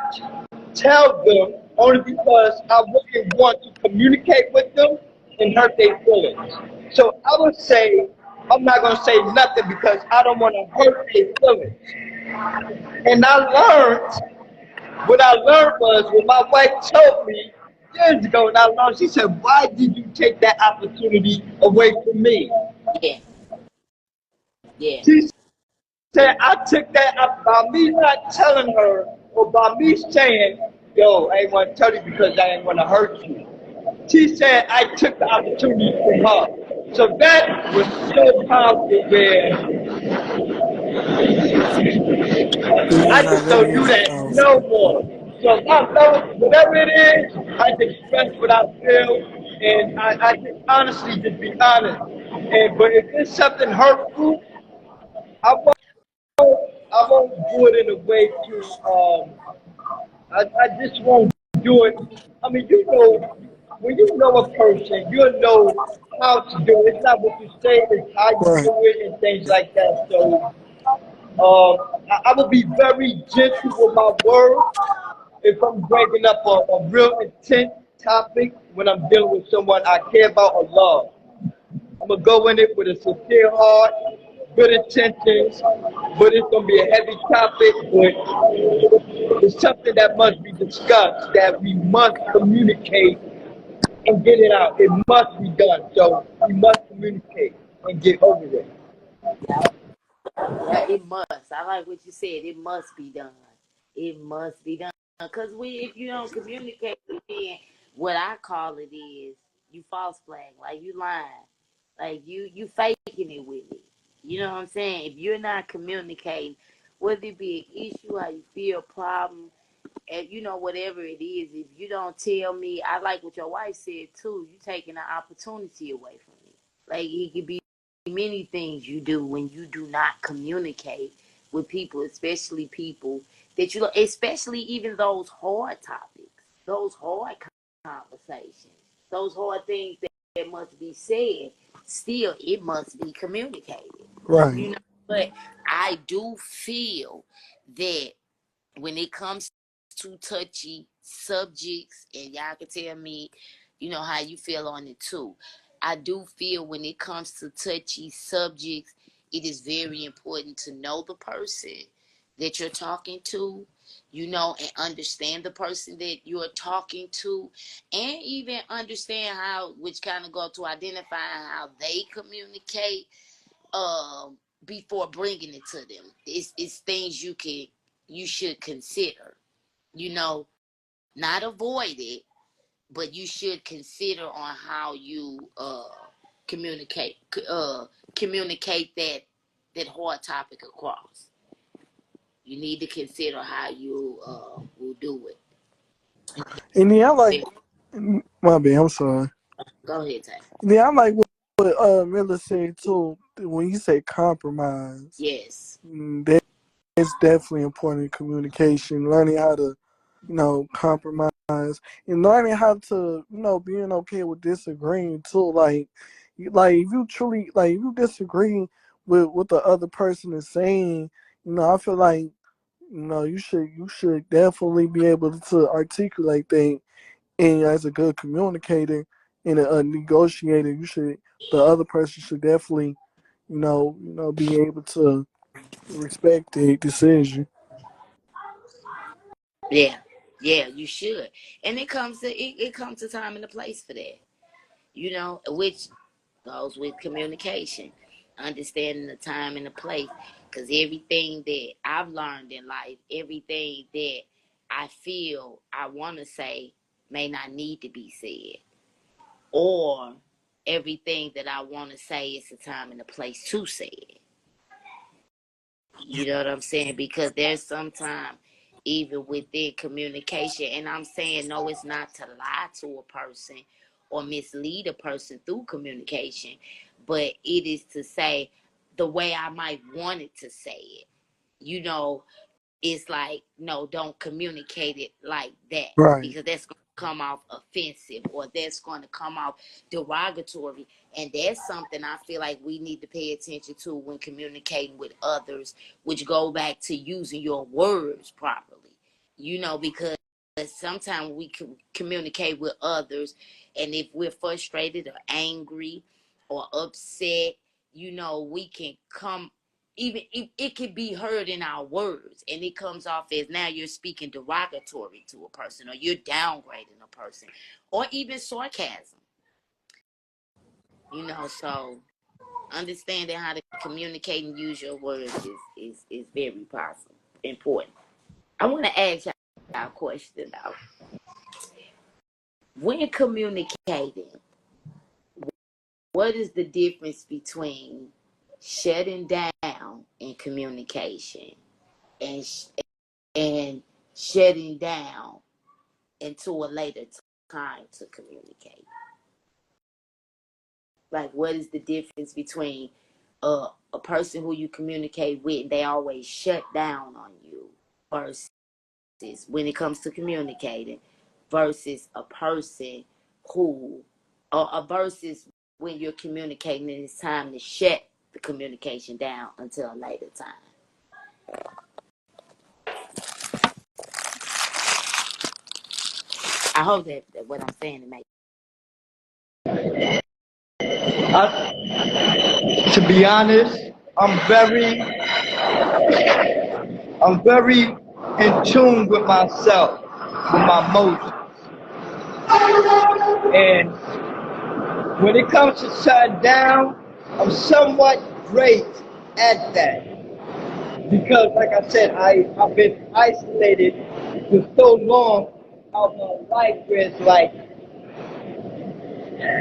tell them only because I really want to communicate with them and hurt their feelings. So I would say I'm not gonna say nothing because I don't want to hurt their feelings. And what I learned was when my wife told me years ago, and I learned, she said, "Why did you take that opportunity away from me?" Yeah. Yeah. She said I took that up by me not telling her or by me saying, yo, I ain't want to tell you because I ain't want to hurt you. She said I took the opportunity from her. So that was so powerful where I Yeah, just that don't do is that no powerful. more. So if I felt whatever it is, I just express what I feel, and I just honestly just be honest. And but if it's something hurtful, I won't I won't do it in a way to I just won't do it. I mean, you know, when you know a person, you'll know how to do it. It's not what you say, it's how you Right. do it and things like that. So I will be very gentle with my words if I'm bringing up a real intense topic when I'm dealing with someone I care about or love. I'm gonna go in it with a sincere heart, good intentions, but it's gonna be a heavy topic, but it's something that must be discussed, that we must communicate and get it out. It must be done. So we must communicate and get over it. Yeah, it must. I like what you said. It must be done. It must be done. Because if you don't communicate, then what I call it is you false flag. Like you lying. Like you faking it with me. You know what I'm saying? If you're not communicating, whether it be an issue, how you feel, problem, and whatever it is, if you don't tell me, I like what your wife said too. You taking an opportunity away from me. Like it could be many things you do when you do not communicate with people, especially people that especially even those hard topics, those hard conversations, those hard things that must be said. Still, it must be communicated. Right. You know, but I do feel that when it comes to touchy subjects, and y'all can tell me, how you feel on it too. I do feel when it comes to touchy subjects, it is very important to know the person that you're talking to, and understand the person that you're talking to, and even understand how, which kind of go to identifying how they communicate before bringing it to them. It's things you should consider, not avoid it, but you should consider on how you communicate communicate that hard topic across. You need to consider how you will do it. And then I like, my bad, I'm sorry. Go ahead, Tay. And then I like what Miller said too. When you say compromise, Yes. that's definitely important in communication. Learning how to, compromise and learning how to, being okay with disagreeing too. Like if you truly, like if you disagree with what the other person is saying, I feel like, you should definitely be able to articulate that. And as a good communicator and a negotiator, the other person should definitely, be able to respect the decision. Yeah. Yeah, you should. And it comes to time and a place for that. Which goes with communication, understanding the time and the place. Because everything that I've learned in life, everything that I feel I want to say may not need to be said, or everything that I want to say is the time and the place to say it. You know what I'm saying? Because there's sometimes, even within communication, and I'm saying no, it's not to lie to a person or mislead a person through communication, but it is to say the way I might want it to say it. You know, it's like, no, don't communicate it like that, Right. because that's going to come off offensive, or that's going to come off derogatory. And that's something I feel like we need to pay attention to when communicating with others, which go back to using your words properly, because sometimes we can communicate with others, and if we're frustrated or angry or upset, we can come, even if it can be heard in our words, and it comes off as now you're speaking derogatory to a person, or you're downgrading a person, or even sarcasm, so understanding how to communicate and use your words is very powerful, important. I want to ask y'all a question though. When communicating, what is the difference between shutting down in communication and and shutting down until a later time to communicate? Like, what is the difference between a person who you communicate with and they always shut down on you versus when it comes to communicating versus a person who or a versus when you're communicating and it's time to shut the communication down until a later time? I hope that what I'm saying it makes. To be honest, I'm very in tune with myself, with my emotions. And when it comes to shutting down, I'm somewhat great at that. Because like I said, I've been isolated for so long of my life where it's like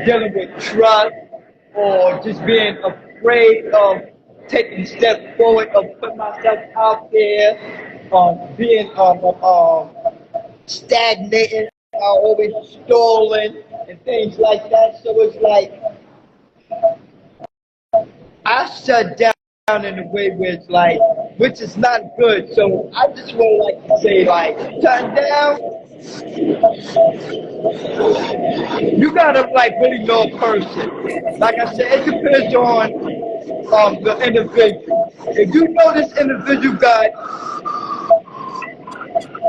dealing with trust or just being afraid of taking steps forward, of putting myself out there, being stagnating, always stalling and things like that. So it's like I shut down in a way where it's like, which is not good. So I just would like to say, like, shut down. You gotta like really know a person. Like I said, it depends on the individual. If you know this individual got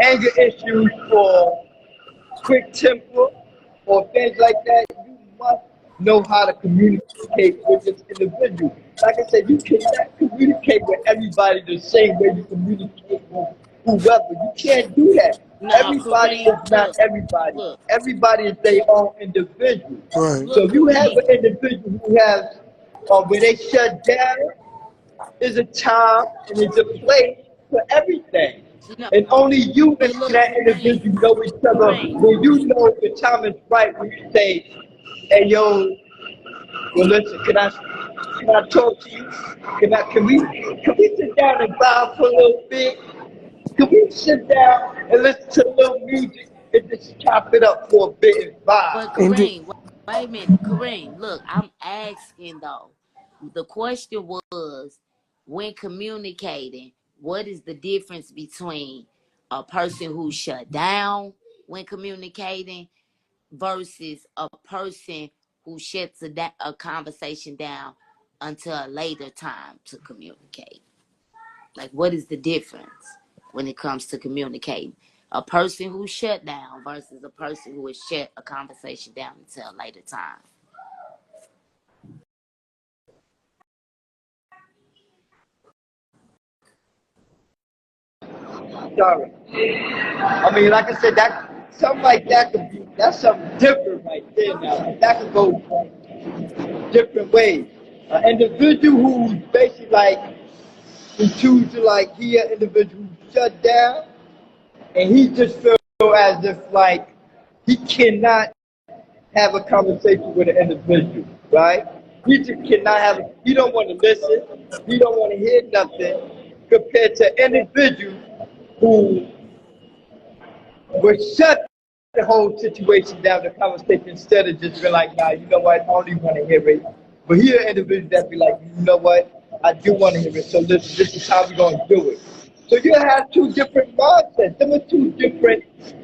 anger issues or quick temper or things like that, you must know how to communicate with this individual. Like I said, you cannot communicate with everybody the same way you communicate with whoever. You can't do that. No, Everybody Kareem, is not look, everybody. look, Everybody is their own individual. Right. So look, if you have Kareem. an individual who has, when they shut down, is a time and it's a place for everything. No, And only you and but look, that Kareem, individual know each other Kareem. when you know the time is right when you say, hey yo, well listen, can I talk to you? Can we sit down and vibe for a little bit? Can we sit down and listen to a little music and just chop it up for a bit and But vibe? And then, Kareem, wait a minute, Kareem. Look, I'm asking though. The question was, when communicating, what is the difference between a person who shut down when communicating versus a person who shuts a conversation down until a later time to communicate? Like, what is the difference when it comes to communicating? A person who shut down versus a person who has shut a conversation down until a later time. Sorry. I mean, like I said, that something like that could be that's something different right there now. That could go different ways. An individual who's basically like who choose to like hear an individual who shut down and he just feel as if like he cannot have a conversation with an individual, right? He just cannot have he don't want to listen, he don't want to hear nothing compared to an individual who would shut the whole situation down, the conversation, instead of just being like, nah, you know what, I only want to hear it. But here, individuals that be like, you know what, I do want to hear it, so this is how we're going to do it. So you have two different mindsets. Them are two different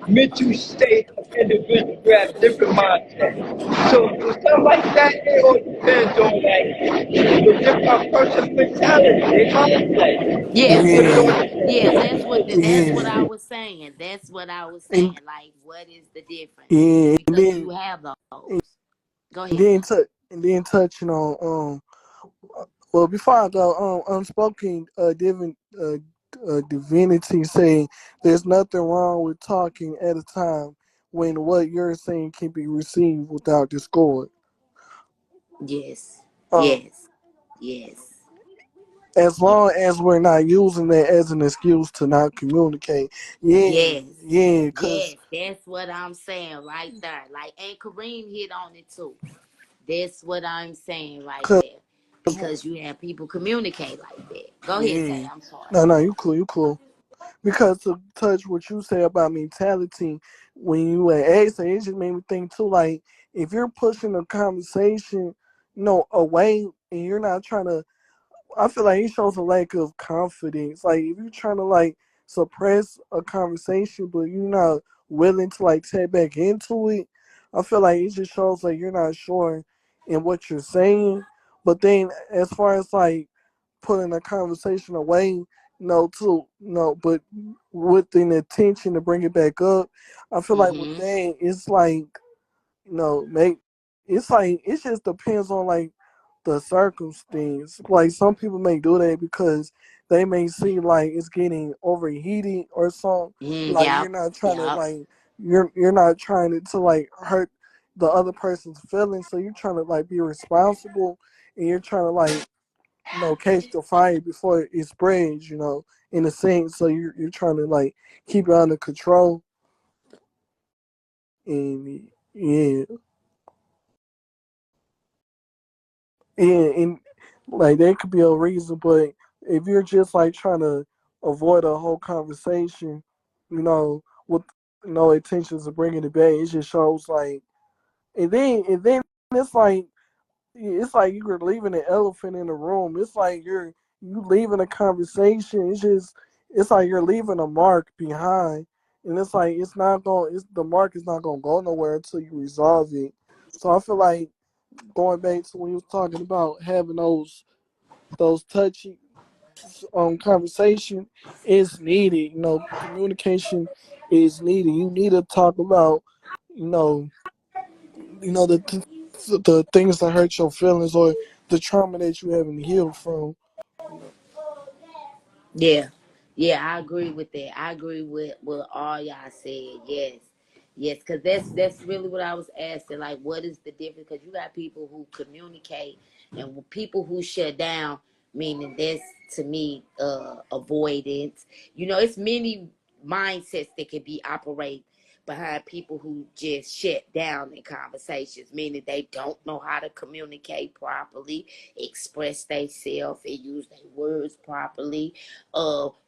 mental states of individuals who have different mindsets. So for something like that, it all depends on like the different person's mentality, their mindset. Yeah, It depends yeah, on yeah, that's what I yeah, was saying. That's what I was saying. and Like, what is the difference? yeah, Because you have those. Go and ahead. then, and then touching on well, before I go, unspoken divinity saying there's nothing wrong with talking at a time when what you're saying can be received without discord. Yes, Um, yes. Yes. As long as we're not using that as an excuse to not communicate. Yeah, Yes. yeah, cause, Yes. That's what I'm saying right there. Like, and Kareem hit on it too. That's what I'm saying right cause, there. Because you have people communicate like that. Go ahead, Tay. yeah. I'm sorry. No, you cool, you cool. Because to touch what you say about mentality, when you at Ace, it just made me think too. Like if you're pushing a conversation, away, and you're not trying to, I feel like it shows a lack of confidence. Like if you're trying to like suppress a conversation, but you're not willing to like tap back into it, I feel like it just shows like you're not sure in what you're saying. But then as far as like putting a conversation away, but with the intention to bring it back up, I feel like with Mm-hmm. that, it's like, make it's like it just depends on like the circumstance. Like some people may do that because they may see like it's getting overheated or something. Mm, Like yep. you're not trying to Yep. like you're not trying to like hurt the other person's feelings. So you're trying to like be responsible and you're trying to like catch the fire before it spreads. In a sense. So you're trying to like keep it under control and yeah. And like that could be a reason, but if you're just like trying to avoid a whole conversation, with no intentions of bringing it back, it just shows like, and then it's like you're leaving an elephant in the room. It's like you leaving a conversation. It's like you're leaving a mark behind, and it's like the mark is not gonna go nowhere until you resolve it. So I feel like going back to when you was talking about having those touchy conversation is needed. Communication is needed. You need to talk about you know the things that hurt your feelings or the trauma that you haven't healed from. You know. Yeah. Yeah, I agree with that. I agree with what all y'all said. Yes. Yes, because that's really what I was asking. Like, what is the difference? Because you got people who communicate and people who shut down, meaning that's to me avoidance. It's many mindsets that can be operate behind people who just shut down in conversations, meaning they don't know how to communicate properly, express themselves, and use their words properly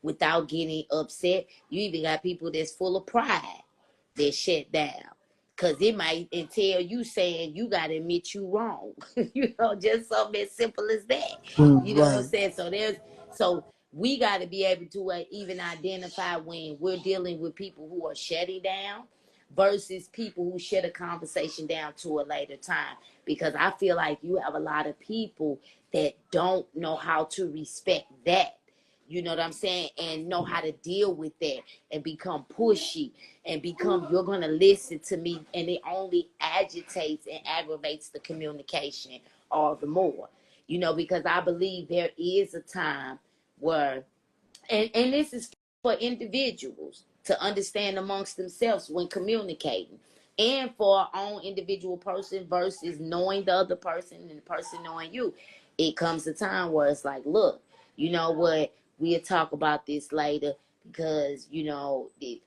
without getting upset. You even got people that's full of pride that shut down. Cause it might entail you saying you gotta admit you wrong. Just something as simple as that. You know what I'm Right. saying? So we gotta be able to even identify when we're dealing with people who are shutting down versus people who shut a conversation down to a later time. Because I feel like you have a lot of people that don't know how to respect that. You know what I'm saying? And know how to deal with that and become pushy and become, you're going to listen to me. And it only agitates and aggravates the communication all the more. Because I believe there is a time where, and this is for individuals to understand amongst themselves when communicating, and for our own individual person versus knowing the other person and the person knowing you. It comes a time where it's like, look, you know what, we'll talk about this later because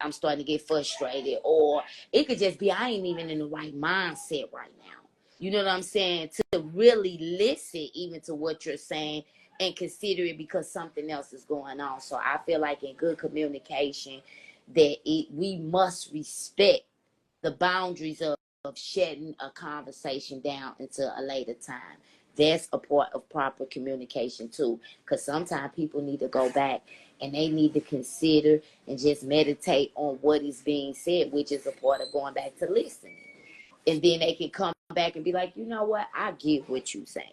I'm starting to get frustrated, or it could just be I ain't even in the right mindset right now. You know what I'm saying? To really listen even to what you're saying and consider it because something else is going on. So I feel like in good communication that we must respect the boundaries of shutting a conversation down until a later time. That's a part of proper communication too. Because sometimes people need to go back and they need to consider and just meditate on what is being said, which is a part of going back to listening. And then they can come back and be like, you know what? I get what you're saying.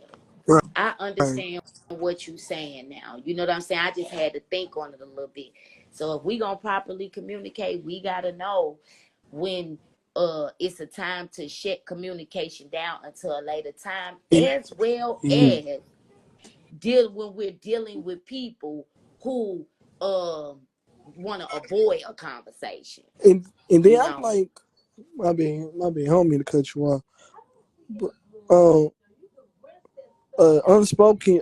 I Right. understand what you're saying now. You know what I'm saying? I just had to think on it a little bit. So if we gonna properly communicate, we gotta know when it's a time to shut communication down until a later time, And, as well yeah. as when we're dealing with people who um want to avoid a conversation. And then You I'm know, like, my bad, homie, to cut you off. But, um, Unspoken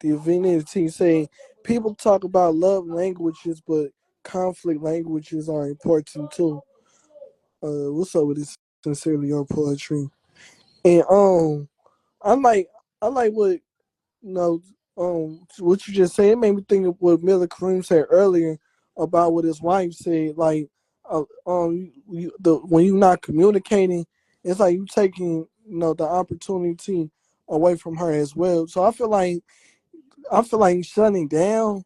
divinity saying people talk about love languages, but conflict languages are important too. What's up with this sincerely on poetry? And I like I like what you know what you just said. It made me think of what Miller Kareem said earlier about what his wife said. Like when you're not communicating, it's like you taking the opportunity away from her as well. So I feel like shutting down,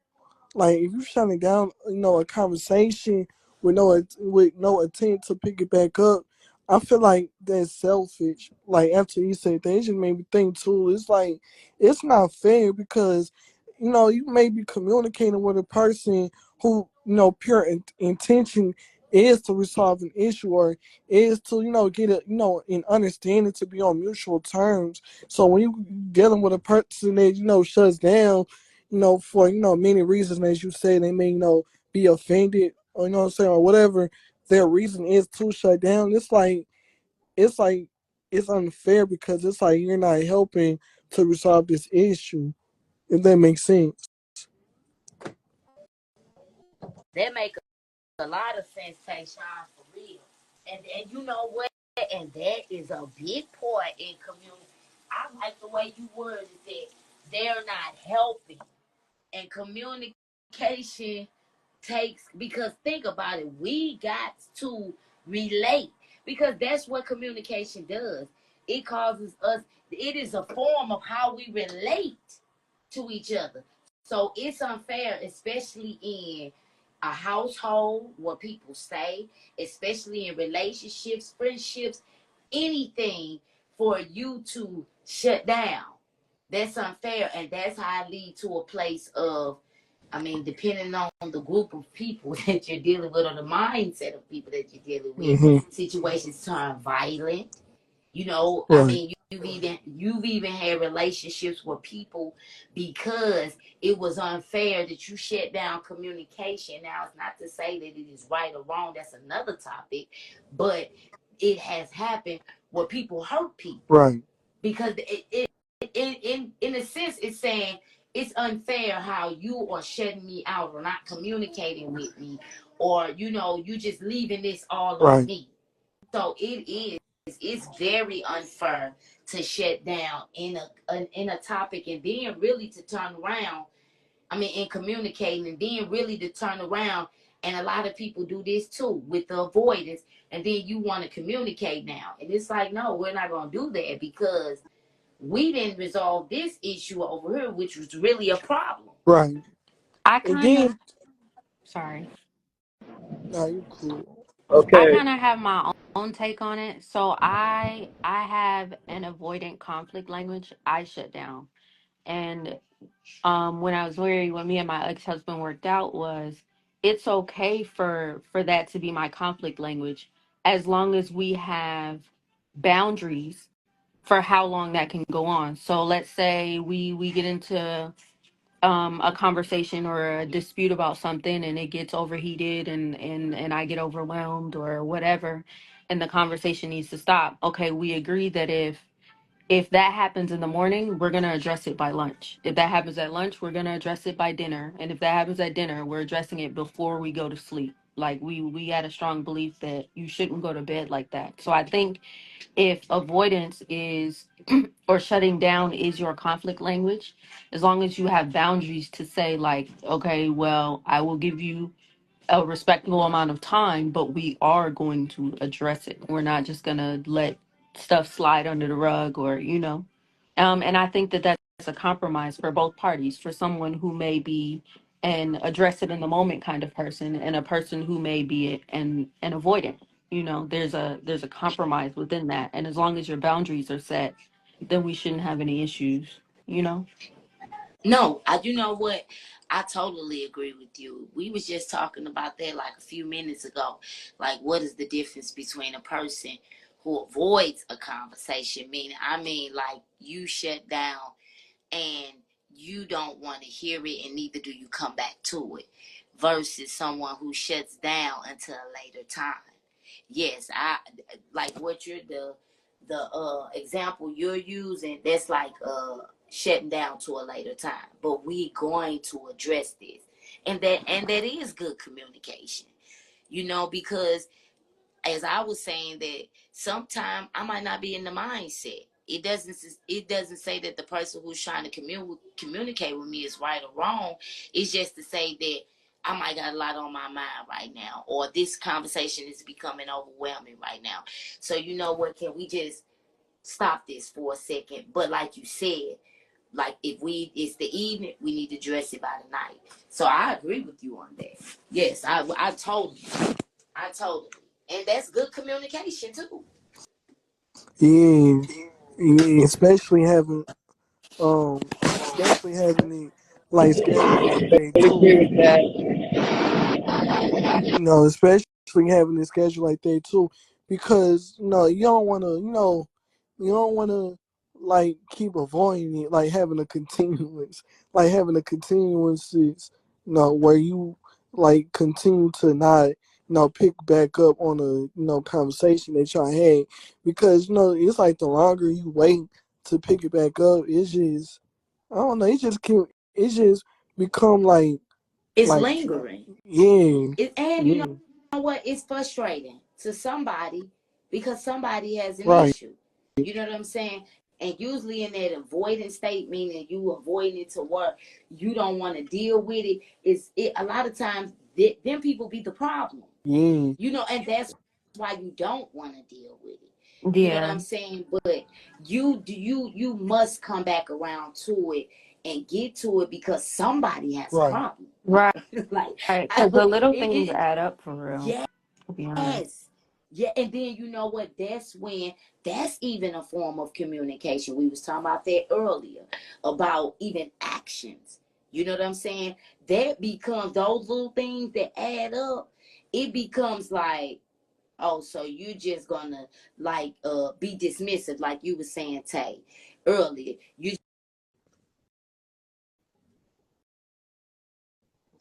like if you shutting down, a conversation with no attempt to pick it back up, I feel like that's selfish. Like after you said that, it just made me think too. It's like it's not fair because you may be communicating with a person who pure intention is to resolve an issue or is to get an understanding to be on mutual terms. So when you dealing with a person that shuts down for many reasons, as you say, they may be offended or what I'm saying, or whatever their reason is to shut down. It's like it's unfair because it's like you're not helping to resolve this issue. If that makes sense. That make a lot of sense, Tayshawn, for real. And you know what? And that is a big part in community. I like the way you worded that. They're not helping. And communication takes, because think about it, we got to relate, because that's what communication does. It causes us, it is a form of how we relate to each other. So it's unfair, especially in a household, what people say, especially in relationships, friendships, anything, for you to shut down. That's unfair, and that's how I lead to a place of, I mean, depending on the group of people that you're dealing with or the mindset of people that you're dealing with, Hmm. situations turn violent. I Right. mean, you've even had relationships with people because it was unfair that you shut down communication. Now, it's not to say that it is right or wrong. That's another topic, but it has happened where people hurt people Right. because in a sense, it's saying it's unfair how you are shutting me out or not communicating with me, or you just leaving this all on Right. me. So it's very unfair to shut down in a topic, and then really to turn around. I mean, in communicating, and then really to turn around. And a lot of people do this too with the avoidance, and then you want to communicate now, and it's like, no, we're not going to do that because we didn't resolve this issue over here, which was really a problem. Right. I And kind of, then, sorry, nah, you cool. I Okay. kind of have my own take on it. So I have an avoidant conflict language. I shut down. And when I was married, when me and my ex-husband worked out, was it's okay for that to be my conflict language as long as we have boundaries for how long that can go on. So let's say we get into a conversation or a dispute about something and it gets overheated and I get overwhelmed or whatever, and the conversation needs to stop. Okay, we agree that if that happens in the morning, we're going to address it by lunch. If that happens at lunch, we're going to address it by dinner. And if that happens at dinner, we're addressing it before we go to sleep. Like we had a strong belief that you shouldn't go to bed like that. So I think if avoidance is or shutting down is your conflict language, as long as you have boundaries to say, like, okay, well, I will give you a respectable amount of time, but we are going to address it. We're not just going to let stuff slide under the rug and I think that that's a compromise for both parties, for someone who may be an address it in the moment kind of person and a person who may be an avoidant. There's a compromise within that. And as long as your boundaries are set, then we shouldn't have any issues, you know? No, you know what? I totally agree with you. We was just talking about that like a few minutes ago. Like, what is the difference between a person who avoids a conversation, meaning, like, you shut down and you don't want to hear it, and neither do you come back to it, versus someone who shuts down until a later time. Yes, I like what you're the example you're using, that's like shutting down to a later time. But we going to address this, and that is good communication. Because as I was saying, that sometimes I might not be in the mindset. It doesn't say that the person who's trying to communicate with me is right or wrong. It's just to say that I might got a lot on my mind right now, or this conversation is becoming overwhelming right now. So you know what? Can we just stop this for a second? But like you said, like if it's the evening, we need to dress it by the night. So I agree with you on that. Yes, I totally, and that's good communication too. Yeah, yeah, especially having it like scheduled like that I agree too. with that. Especially having it scheduled like that too, because you don't want to, like keep avoiding it, like having a continuance is, where you like continue to not, pick back up on a, conversation that y'all had, because it's like the longer you wait to pick it back up, it's just, I don't know, it just become It's like lingering. yeah, And you yeah, know what? It's frustrating to somebody because somebody has an right, issue. You know what I'm saying? And usually in that avoiding state, meaning you avoiding it to work, you don't want to deal with it. A lot of times them people be the problem. yeah, And that's why you don't want to deal with it. You know what Yeah. I'm saying? But you must come back around to it and get to it, because somebody has a right, problem. Right. Like Because the little things it, add up for real, yes. to be honest. Yeah, and then you know what? That's even a form of communication. We was talking about that earlier, about even actions. You know what I'm saying? That becomes those little things that add up. It becomes like, oh, so you just gonna like be dismissive, like you were saying, Tay, earlier. You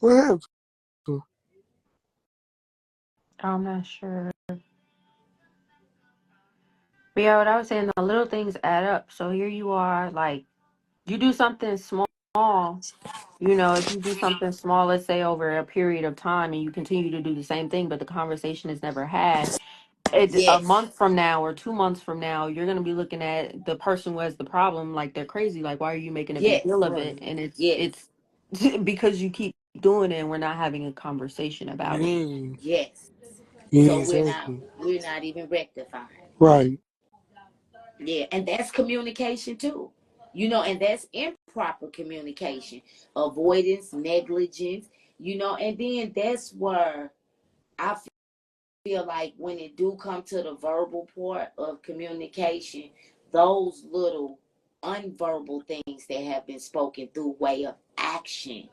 what happened? I'm not sure. But yeah, what I was saying, the little things add up. So here you are, like, you do something small, if you do something small, let's say over a period of time, and you continue to do the same thing, but the conversation is never had, a yes, month from now or 2 months from now, you're going to be looking at the person who has the problem like they're crazy. Like, why are you making a big yes, deal of it? Right, And yes, it's because you keep doing it and we're not having a conversation about it. yeah, yes. yeah, So exactly, we're not even rectifying. right, Yeah, and that's communication too. And that's improper communication, avoidance, negligence, and then that's where I feel like when it do come to the verbal part of communication, those little unverbal things that have been spoken through way of action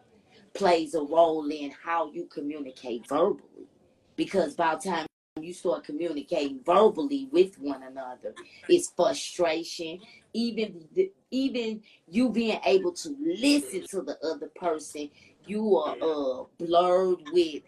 plays a role in how you communicate verbally. Because by the time you start communicating verbally with one another, it's frustration. Even you being able to listen to the other person, you are blurred with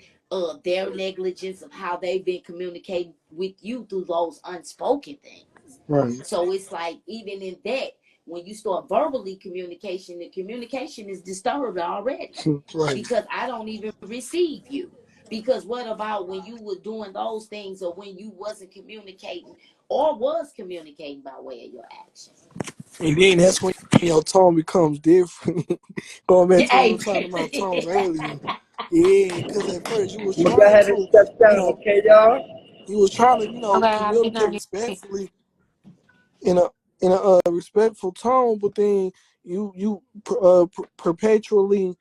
their negligence of how they've been communicating with you through those unspoken things. right, So it's like, even in that, when you start verbally communication, the communication is disturbed already, right. because I don't even receive you. Because what about when you were doing those things, or when you wasn't communicating, or was communicating by way of your actions? And then that's when your tone becomes different. Going back Yeah, to what we hey. were talking about tone earlier. Yeah, because at first you was I'm gonna go trying ahead and to, step you down, know, okay, y'all? Okay, have a good communicate night. respectfully in a respectful tone, but then you perpetually,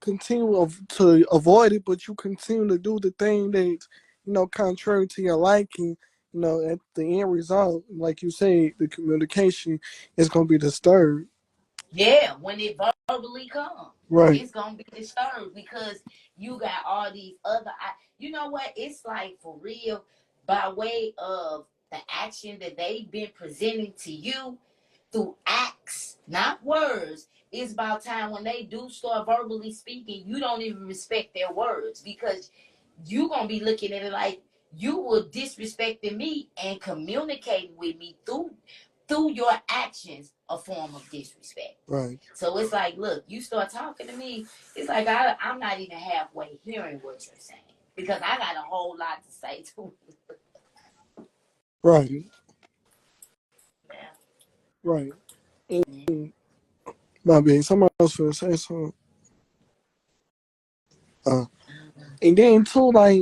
continue to avoid it, but you continue to do the thing that's, contrary to your liking. At the end result, like you say, the communication is gonna be disturbed. Yeah, when it verbally comes, Right. it's gonna be disturbed, because you got all these other. You know what? It's like, for real, by way of the action that they've been presenting to you through acts, not words. It's about time when they do start verbally speaking, you don't even respect their words, because you gonna be looking at it like, you were disrespecting me and communicating with me through your actions a form of disrespect. Right. So it's like, look, you start talking to me, it's like I'm not even halfway hearing what you're saying because I got a whole lot to say too. Right. Yeah. Right. And my bad. Somebody else will say something. Uh, and then too, like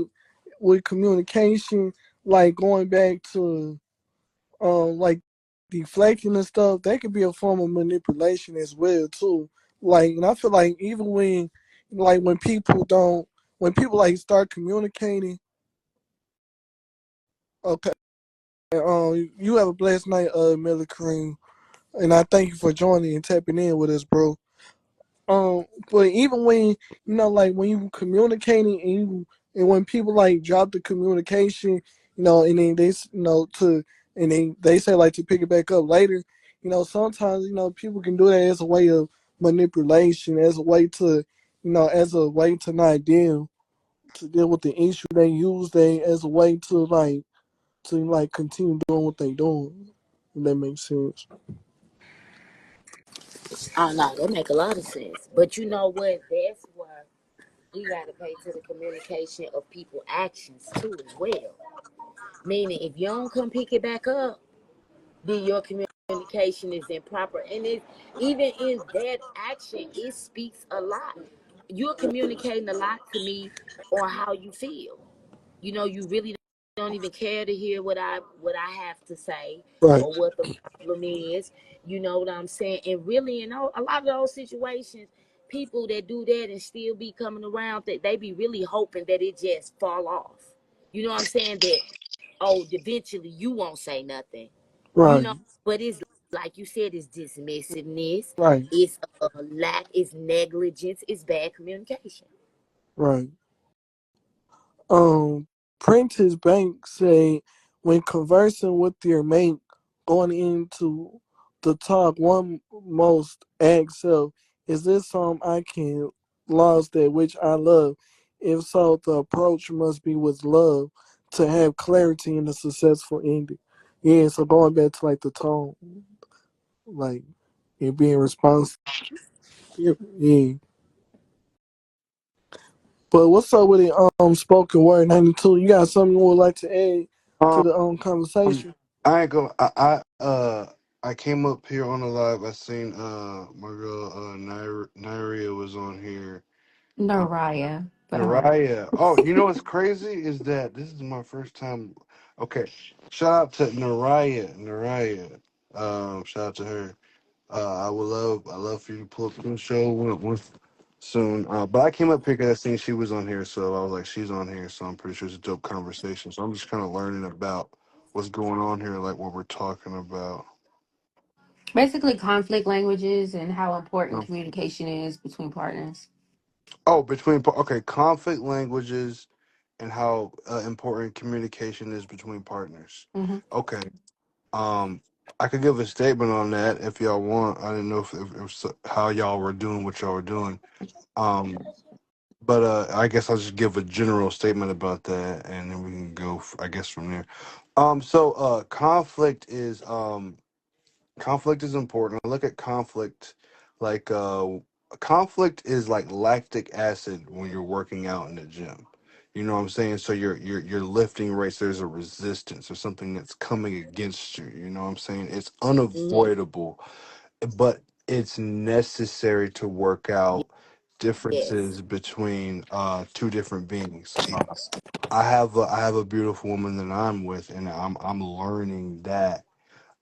with communication, like going back to like deflecting and stuff, that could be a form of manipulation as well too. Like, and I feel like even when people don't, when people like start communicating, okay, you have a blessed night, Miller Cream, and I thank you for joining and tapping in with us, bro. But even when like when you communicating and when people like drop the communication, and then and then they say like to pick it back up later, sometimes people can do that as a way of manipulation, as a way to, not deal with the issue. They use they as a way to continue doing what they doing. If that makes sense. Oh no, that make a lot of sense. But you know what? That's why we gotta pay to the communication of people actions too as well. Meaning if you don't come pick it back up, then your communication is improper. And it even in that action, it speaks a lot. You're communicating a lot to me on how you feel. You really don't even care to hear what I have to say Right. or what the problem is. You know what I'm saying? And really, a lot of those situations, people that do that and still be coming around, that they be really hoping that it just fall off. You know what I'm saying? That, oh, eventually you won't say nothing. You Right. know, but it's like you said, it's dismissiveness, Right. it's lack, it's negligence, it's bad communication. Right. Um, Prentice Bank say when conversing with your mate, going into the talk, one most ask self, is this something I can lost that which I love? If so, the approach must be with love to have clarity in a successful ending. Yeah, so going back to like the tone, like it being responsive. Yeah. Yeah. But what's up with the spoken word 92? You got something you would like to add to Um, the conversation? I ain't gonna. I came up here on the live. I seen my girl Nyria was on here. Uh, Naraya, but all right. Naraya. Oh, you know what's crazy is that this is my first time. Okay, shout out to Naraya. Naraya. Shout out to her. I love for you to pull up to the show once soon. But I came up here because I seen she was on here, so I was like, she's on here, so I'm pretty sure it's a dope conversation. So I'm just kind of learning about what's going on here, like what we're talking about. Basically, conflict languages and how important Um, communication is between partners. Oh, okay, conflict languages and how important communication is between partners. Hmm. Okay. Um, I could give a statement on that if y'all want. I didn't know how y'all were doing what y'all were doing. Um, But I guess I'll just give a general statement about that, and then we can go, I guess, from there. So conflict is important. I look at conflict like conflict is like lactic acid when you're working out in the gym. You know what I'm saying? So you're lifting weights. There's a resistance or something that's coming against you. You know what I'm saying? It's Hmm. unavoidable, but it's necessary to work out Yes. differences between two different beings. I have a beautiful woman that I'm with, and I'm learning that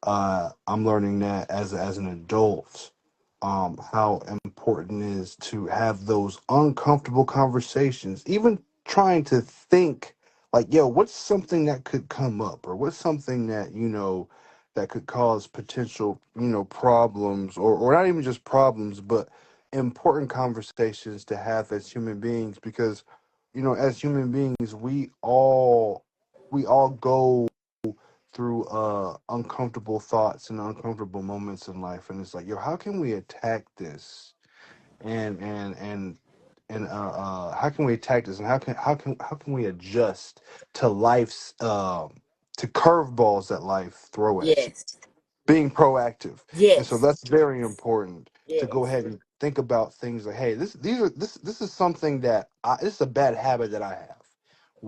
as an adult, how important it is to have those uncomfortable conversations, even trying to think like, yo, what's something that could come up, or what's something that that could cause potential problems, or not even just problems, but important conversations to have as human beings, because as human beings we all go through uncomfortable thoughts and uncomfortable moments in life, and it's like, yo, how can we attack this and and how can we attack this, and how can we adjust to life's to curveballs that life throw at you, Yes. being proactive. And so Yes. that's very important to go Yes. ahead and think about things like, hey, this is something that this is a bad habit that I have.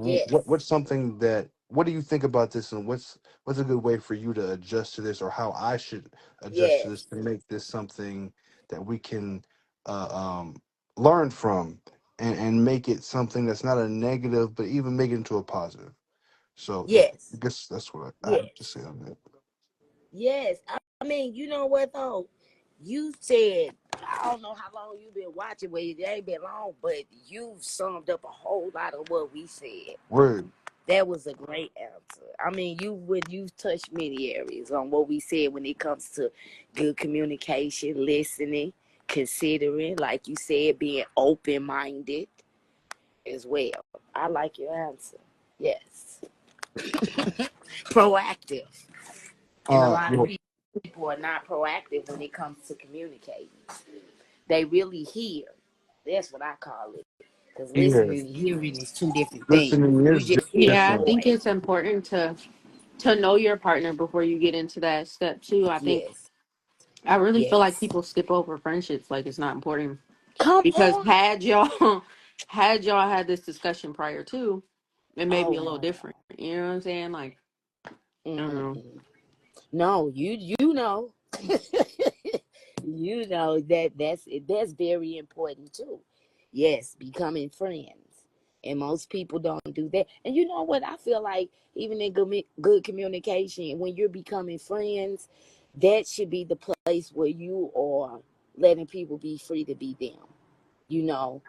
Yes. What's something that, what do you think about this, and what's a good way for you to adjust to this, or how I should adjust to this Yes. to make this something that we can uh, um, learn from, and make it something that's not a negative, but even make it into a positive. So I Yes. guess that's what I have to Yes. say on that. Yes. I mean, you know what though? You said I don't know how long you've been watching, but it ain't been long, but you've summed up a whole lot of what we said. Word. That was a great answer. I mean, you've touched many areas on what we said when it comes to good communication, listening, considering, like you said, being open minded as well. I like your answer. Yes. Proactive. And a lot of Well, people are not proactive when it comes to communicating. They really hear. That's what I call it. Because yeah, listening and hearing is two different things. listening You is just hear Yeah, I different. think noise. it's important to know your partner before you get into that step too. I think Yes. I really feel like Yes. people skip over friendships like it's not important Come because on. had y'all had this discussion prior to, it may be Oh a little no. different. You know what I'm saying? Like, I don't know. Mm-mm-mm. No, you know. You know that's very important too. Yes, becoming friends. And most people don't do that. And you know what? I feel like even in good communication, when you're becoming friends, that should be the place where you are letting people be free to be them. You know,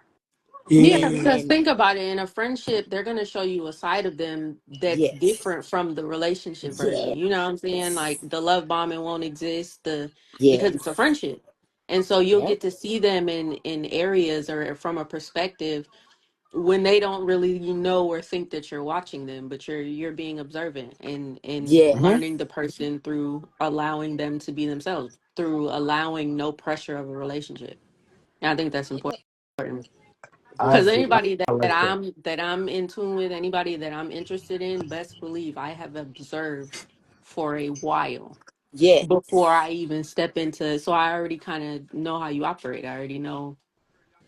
Yeah, and Yeah, because and think about it. In a friendship, they're gonna show you a side of them that's yes, different from the relationship version. yes, You know what I'm saying? Like the love bombing won't exist, because it's a yes, friendship. And so you'll yep, get to see them in areas or from a perspective when they don't really know or think that you're watching them, but you're being observant and yes, Hmm. learning the person through allowing them to be themselves, through allowing no pressure of a relationship. And I think that's important. I Because right, agree. anybody I like that. that I'm in tune with, anybody that I'm interested in, best believe I have observed for a while yes, before I even step into. So I already kind of know how you operate. I already know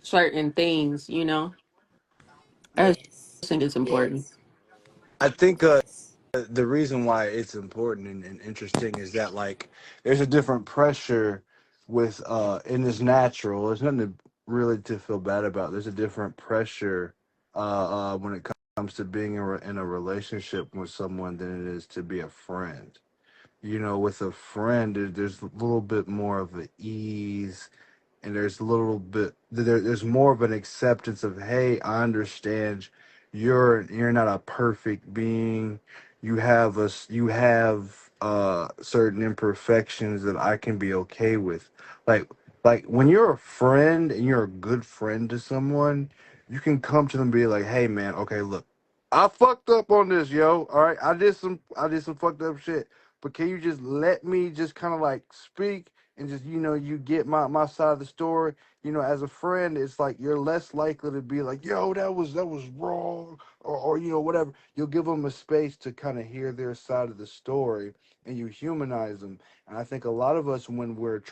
certain things. I just yes, think it's important. yes, I think yes, the reason why it's important and interesting is that, like, there's a different pressure with and it's natural. There's nothing really to feel bad about. There's a different pressure when it comes to being in a relationship with someone than it is to be a friend. With a friend, there's a little bit more of an ease, and there's a little bit there's more of an acceptance of, hey, I understand you're not a perfect being. You have certain imperfections that I can be okay with. Like like when you're a friend and you're a good friend to someone, you can come to them and be like, hey man, okay, look, I fucked up on this, yo. All right, I did some fucked up shit, but can you just let me just kind of like speak, and just, you get my side of the story. As a friend, it's like you're less likely to be like, yo, that was wrong, or whatever. You'll give them a space to kind of hear their side of the story, and you humanize them. And I think a lot of us, when we're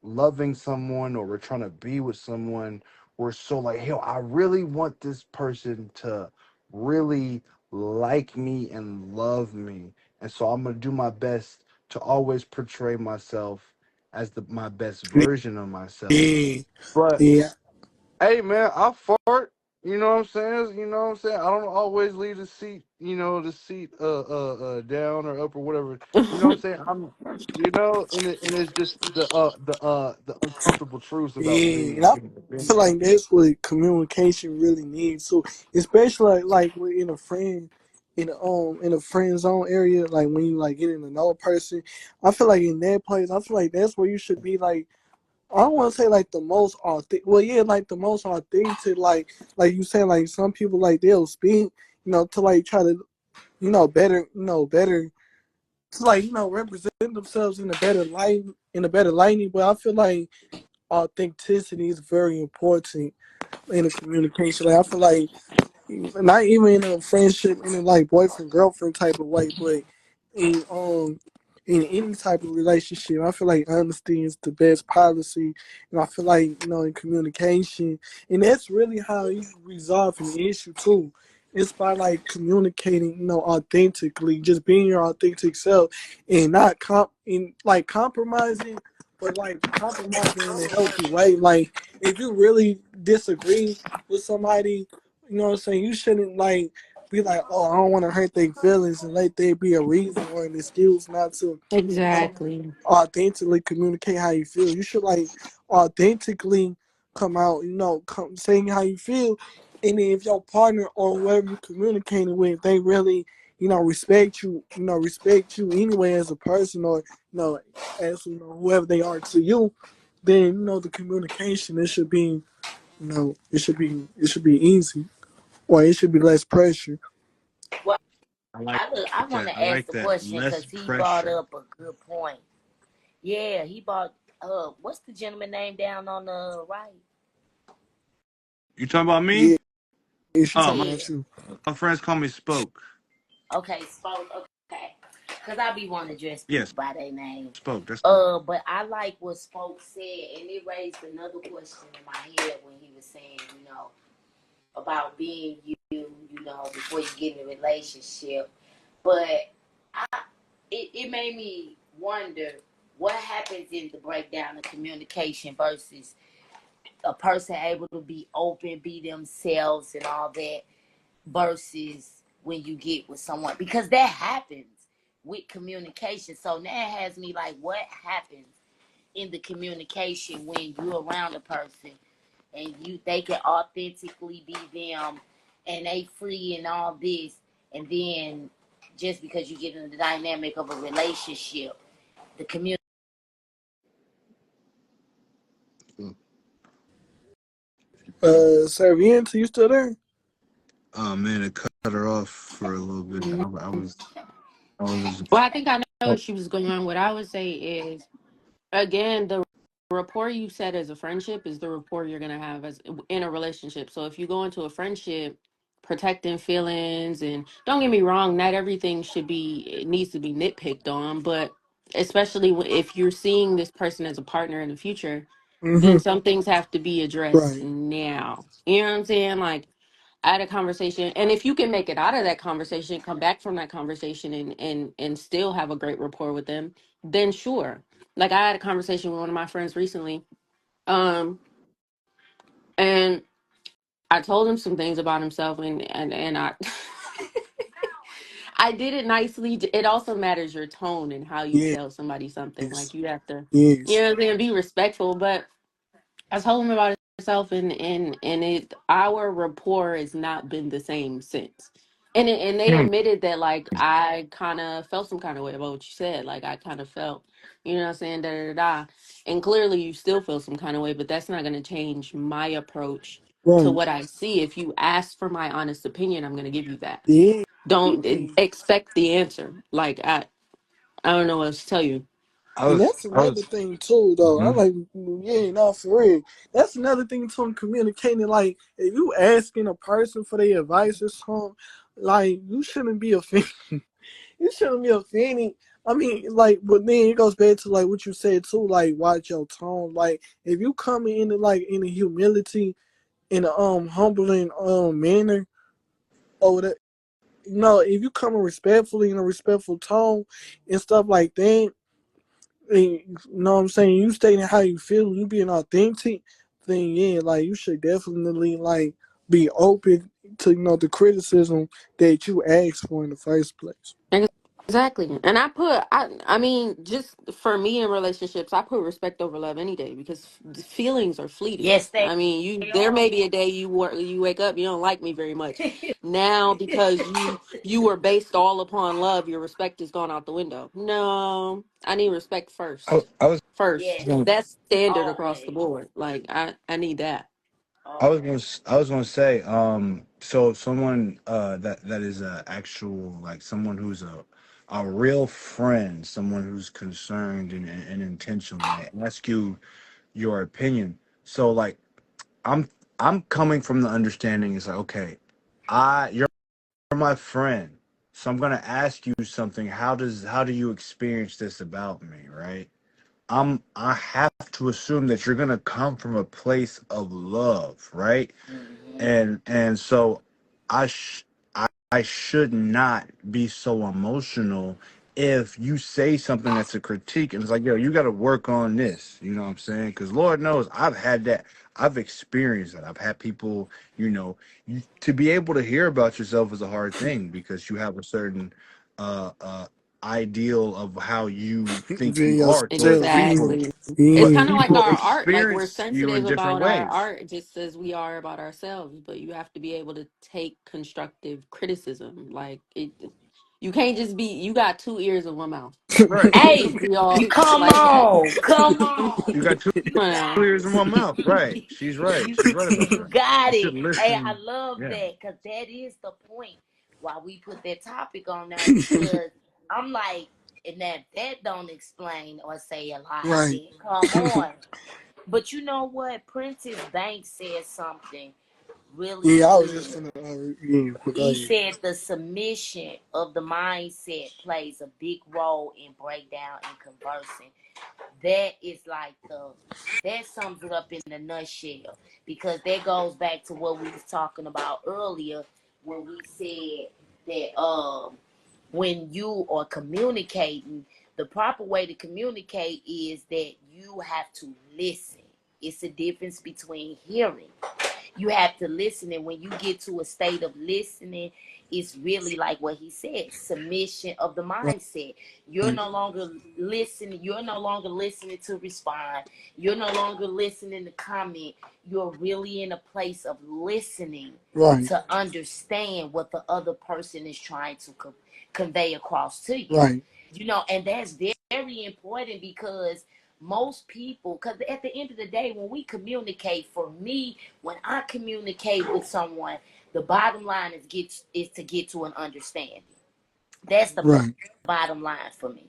loving someone, or we're trying to be with someone, we're so like, yo, I really want this person to really like me and love me, and so I'm gonna do my best to always portray myself as my best version of myself. yeah, But yeah, hey man, I fart. You know what I'm saying? I don't always leave the seat down or up or whatever. You know what I'm saying? And it's just the uncomfortable truth about yeah. being And I being feel like that's what communication really needs. So, especially like in a friend, in a friend zone area, like when you like getting to know a person, I feel like in that place, I feel like that's where you should be. Like, I don't want to say like the most authentic. Well, yeah, like the most authentic. Like you said, like some people like they'll speak, to like try to, better to like represent themselves in a better light, But I feel like authenticity is very important in a communication. Like, I feel like not even in a friendship, in a like boyfriend girlfriend type of way, but in in any type of relationship, I feel like honesty is the best policy, and I feel like in communication, and that's really how you resolve an issue too. It's by like communicating, authentically, just being your authentic self, and not in like compromising, but like compromising in a healthy way. Like if you really disagree with somebody, you know what I'm saying? You shouldn't like be like, oh, I don't want to hurt their feelings and let there be a reason or an excuse not to Exactly. authentically communicate how you feel. You should like authentically come out, come saying how you feel. And then if your partner or whoever you're communicating with, they really, respect you, respect you anyway as a person or, as whoever they are to you, then the communication it should be easy or it should be less pressure. Well, I like I want that. to I ask like the that. question Less because he brought pressure. up a good point. Yeah, he bought. What's the gentleman name down on the right? You talking about me? Yeah, you should Oh, talk my, Yeah. about you. my friends call me Spoke. Okay, spoke. Okay, because I be wanting to address Yes, people by their name. Spoke. That's me. But I like what Spoke said, and it raised another question in my head when he was saying, about being you, before you get in a relationship. But it made me wonder what happens in the breakdown of communication versus a person able to be open, be themselves, and all that, versus when you get with someone, because that happens with communication. So now it has me like, what happens in the communication when you're around a person and they can authentically be them and they free and all this, and then just because you get in the dynamic of a relationship, the community. Serviente, you still there? Oh man, it cut her off for a little bit. Mhm. I was. Well, I think I know where Oh, she was going. What I would say is, again, the rapport you set as a friendship is the rapport you're gonna have as in a relationship. So if you go into a friendship protecting feelings, and don't get me wrong, not everything it needs to be nitpicked on, but especially if you're seeing this person as a partner in the future, Mm-hmm. then some things have to be addressed Right. now. You know what I'm saying? Like, I had a conversation, and if you can make it out of that conversation, come back from that conversation, and still have a great rapport with them, then sure. Like, I had a conversation with one of my friends recently, um and I told him some things about himself, and I I did it nicely. It also matters your tone and how you tell somebody something. Like, Yes. you have to, you Yes. know what I'm saying, be respectful. But I told him about himself, and our rapport has not been the same since. And they admitted that, like, I kind of felt some kind of way about what you said. Like, I kind of felt, you know what I'm saying, da da da da. And clearly you still feel some kind of way, but that's not going to change my approach to Right. what I see. If you ask for my honest opinion, I'm going to give you that. Yeah. Don't expect the answer. Like, I don't know what else to tell you. And that's I another was. thing too, though. I Mhm. like, yeah, not for real. That's another thing too in communicating. Like, if you asking a person for their advice or something, like, you shouldn't be offended. You shouldn't be offended. I mean, like, but then it goes back to like what you said too. Like, watch your tone. Like, if you come in in a humility, in a humbling manner, or that, if you come in respectfully in a respectful tone and stuff like that, you know what I'm saying? You stating how you feel, you being authentic, then yeah, like you should definitely like be open to the criticism that you asked for in the first place. Exactly. And I mean, just for me in relationships, I put respect over love any day, because feelings are fleeting. Yes, they I mean, there are. may be a day you wake up, you don't like me very much. Now, because you were based all upon love, your respect has gone out the window. No, I need respect I, first. I was. First. Yes, That's standard across the always. board. Like, I need that. Always. I was gonna say. So someone that is a actual, like, someone who's a real friend, someone who's concerned and intentional. I ask you your opinion. So like I'm I'm coming from the understanding is like, okay, you're my friend. So I'm gonna ask you something. How do you experience this about me, right? I have to assume that you're gonna come from a place of love, right? Hmm. And so I sh- I should not be so emotional if you say something that's a critique and it's like, yo, you got to work on this. You know what I'm saying? Because Lord knows I've had that. I've experienced that. I've had people, to be able to hear about yourself is a hard thing because you have a certain uh, uh, ideal of how you think Being you are towards yourself. people, Exactly. It's but kind of Yeah. like people our art. Like we're experience you sensitive in different about our ways. art just as we are about ourselves, but you have to be able to take constructive criticism. Like you can't just be, you got two ears and one mouth. Right. Hey, We all come like, on, come come You on. got two on now. ears in one mouth. Right. She's right. you She's right about you that. got You it. should Hey, I listen. love Yeah. that because that is the point why we put that topic on there because I'm like, and that don't explain or say a lot. Right. Then come on. But you know what? Prentice Banks said something really Yeah, I was just good. gonna. Yeah, but go He ahead. said the submission of the mindset plays a big role in breakdown and conversing. That is like that sums it up in a nutshell because that goes back to what we was talking about earlier when we said that when you are communicating, the proper way to communicate is that you have to listen. It's a difference between hearing. You have to listen, and when you get to a state of listening, it's really like what he said, submission of the mindset. You're Right. no longer listening, you're no longer listening to respond, you're no longer listening to comment. You're really in a place of listening Right. to understand what the other person is trying to convey across to you. Right. And that's very important because most people, because at the end of the day, when we communicate, for me, when I communicate with someone, the bottom line is to get to an understanding. That's the Right. bottom line for me.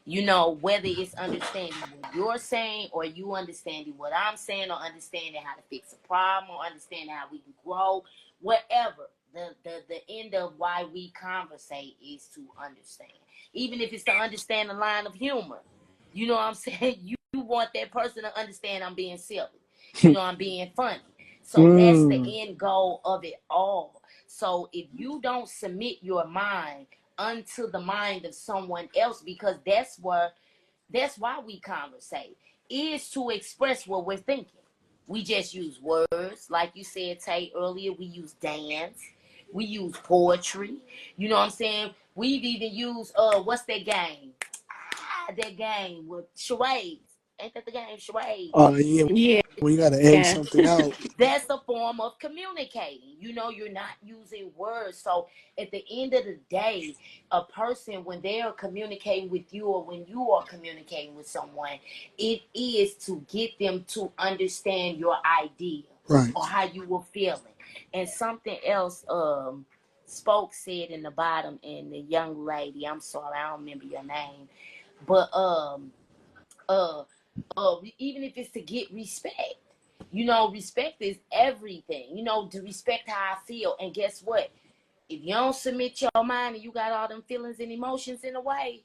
Whether it's understanding what you're saying or you understanding what I'm saying or understanding how to fix a problem or understanding how we can grow, whatever. The end of why we conversate is to understand. Even if it's to understand the line of humor. You know what I'm saying? You want that person to understand I'm being silly. I'm being funny. So that's the Mm. end goal of it all. So if you don't submit your mind unto the mind of someone else, because that's why we conversate, is to express what we're thinking. We just use words, like you said, Tay, earlier. We use dance, we use poetry. You know what I'm saying? We've even used what's that game? That game with charades. Ain't that the game charades? Yeah. Yeah. When you gotta egg something out. That's a form of communicating. You're not using words. So at the end of the day, a person, when they are communicating with you or when you are communicating with someone, it is to get them to understand your idea Right. or how you were feeling. And something else Spoke said in the bottom, and the young lady, I'm sorry, I don't remember your name, but uh even if it's to get respect. Respect is everything. To respect how I feel. And guess what? If you don't submit your mind and you got all them feelings and emotions in the way,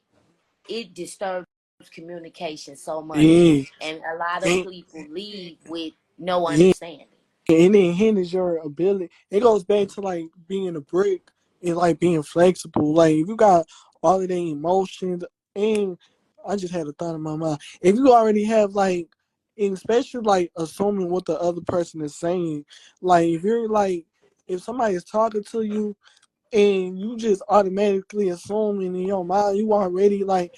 it disturbs communication so much. Yeah. And a lot of And, people leave with no yeah. understanding. And then hinders your ability. It goes back to like being a brick and like being flexible. Like if you got all of the emotions, and I just had a thought in my mind. If you already have like, and especially like assuming what the other person is saying, like if you're like, if somebody is talking to you and you just automatically assuming in your mind, you already like,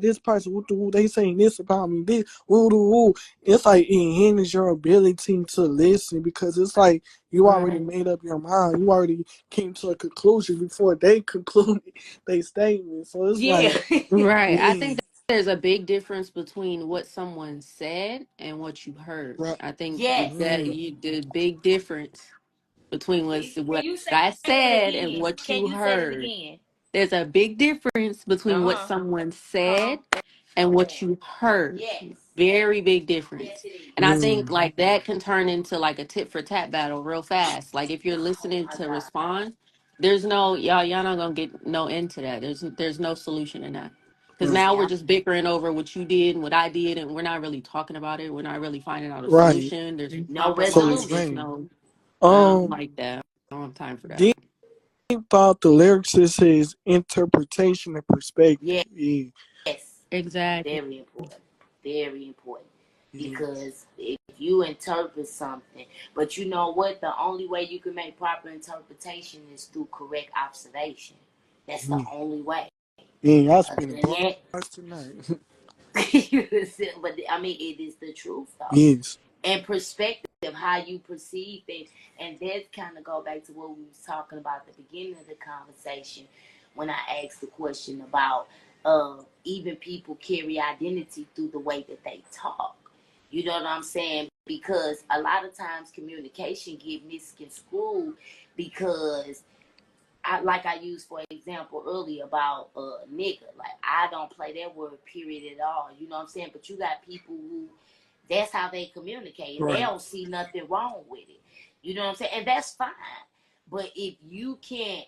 this person, they saying this about me, this, woo, woo, woo. It's like it hinders your ability to listen because it's like you already Right. made up your mind. You already came to a conclusion before they concluded their statement. So it's Yeah. like, Right. I yeah, think there's a big difference between what someone said and what you heard. right, I think Yes. that mm, the big difference between Can what you say I that said and again? what Can you you say that heard. again? There's a big difference between what Uh-huh. someone said and what you heard. Yes. Very big difference. Yes, it is. And I think like that can turn into like a tit for tat battle real fast. Like if you're Oh listening my to God. respond, there's no y'all not gonna get no end to that. There's no solution in that. Because Right. now we're Yeah. just bickering over what you did and what I did, and we're not really talking about it. We're not really finding out a Right. solution. There's no No compromise. So There's resolution. Jane, no. I don't um, like that. I don't have time for that. deep thought the lyrics it says interpretation and perspective. Yes. Yeah. Exactly. Very important. Very important. Yeah. Because if you interpret something, but you know what? The only way you can make proper interpretation is through correct observation. That's the Yeah. only way. Yeah, I Other spent than that, bars tonight. but I mean, it is the truth though. Yes. And perspective, how you perceive things, and that kind of go back to what we was talking about at the beginning of the conversation when I asked the question about even people carry identity through the way that they talk. You know what I'm saying? Because a lot of times communication get misconstrued because like I used for example earlier about nigga. Like I don't play that word period at all. You know what I'm saying? But you got people who that's how they communicate and they Right. don't see nothing wrong with it. You know what I'm saying? And that's fine. But if you can't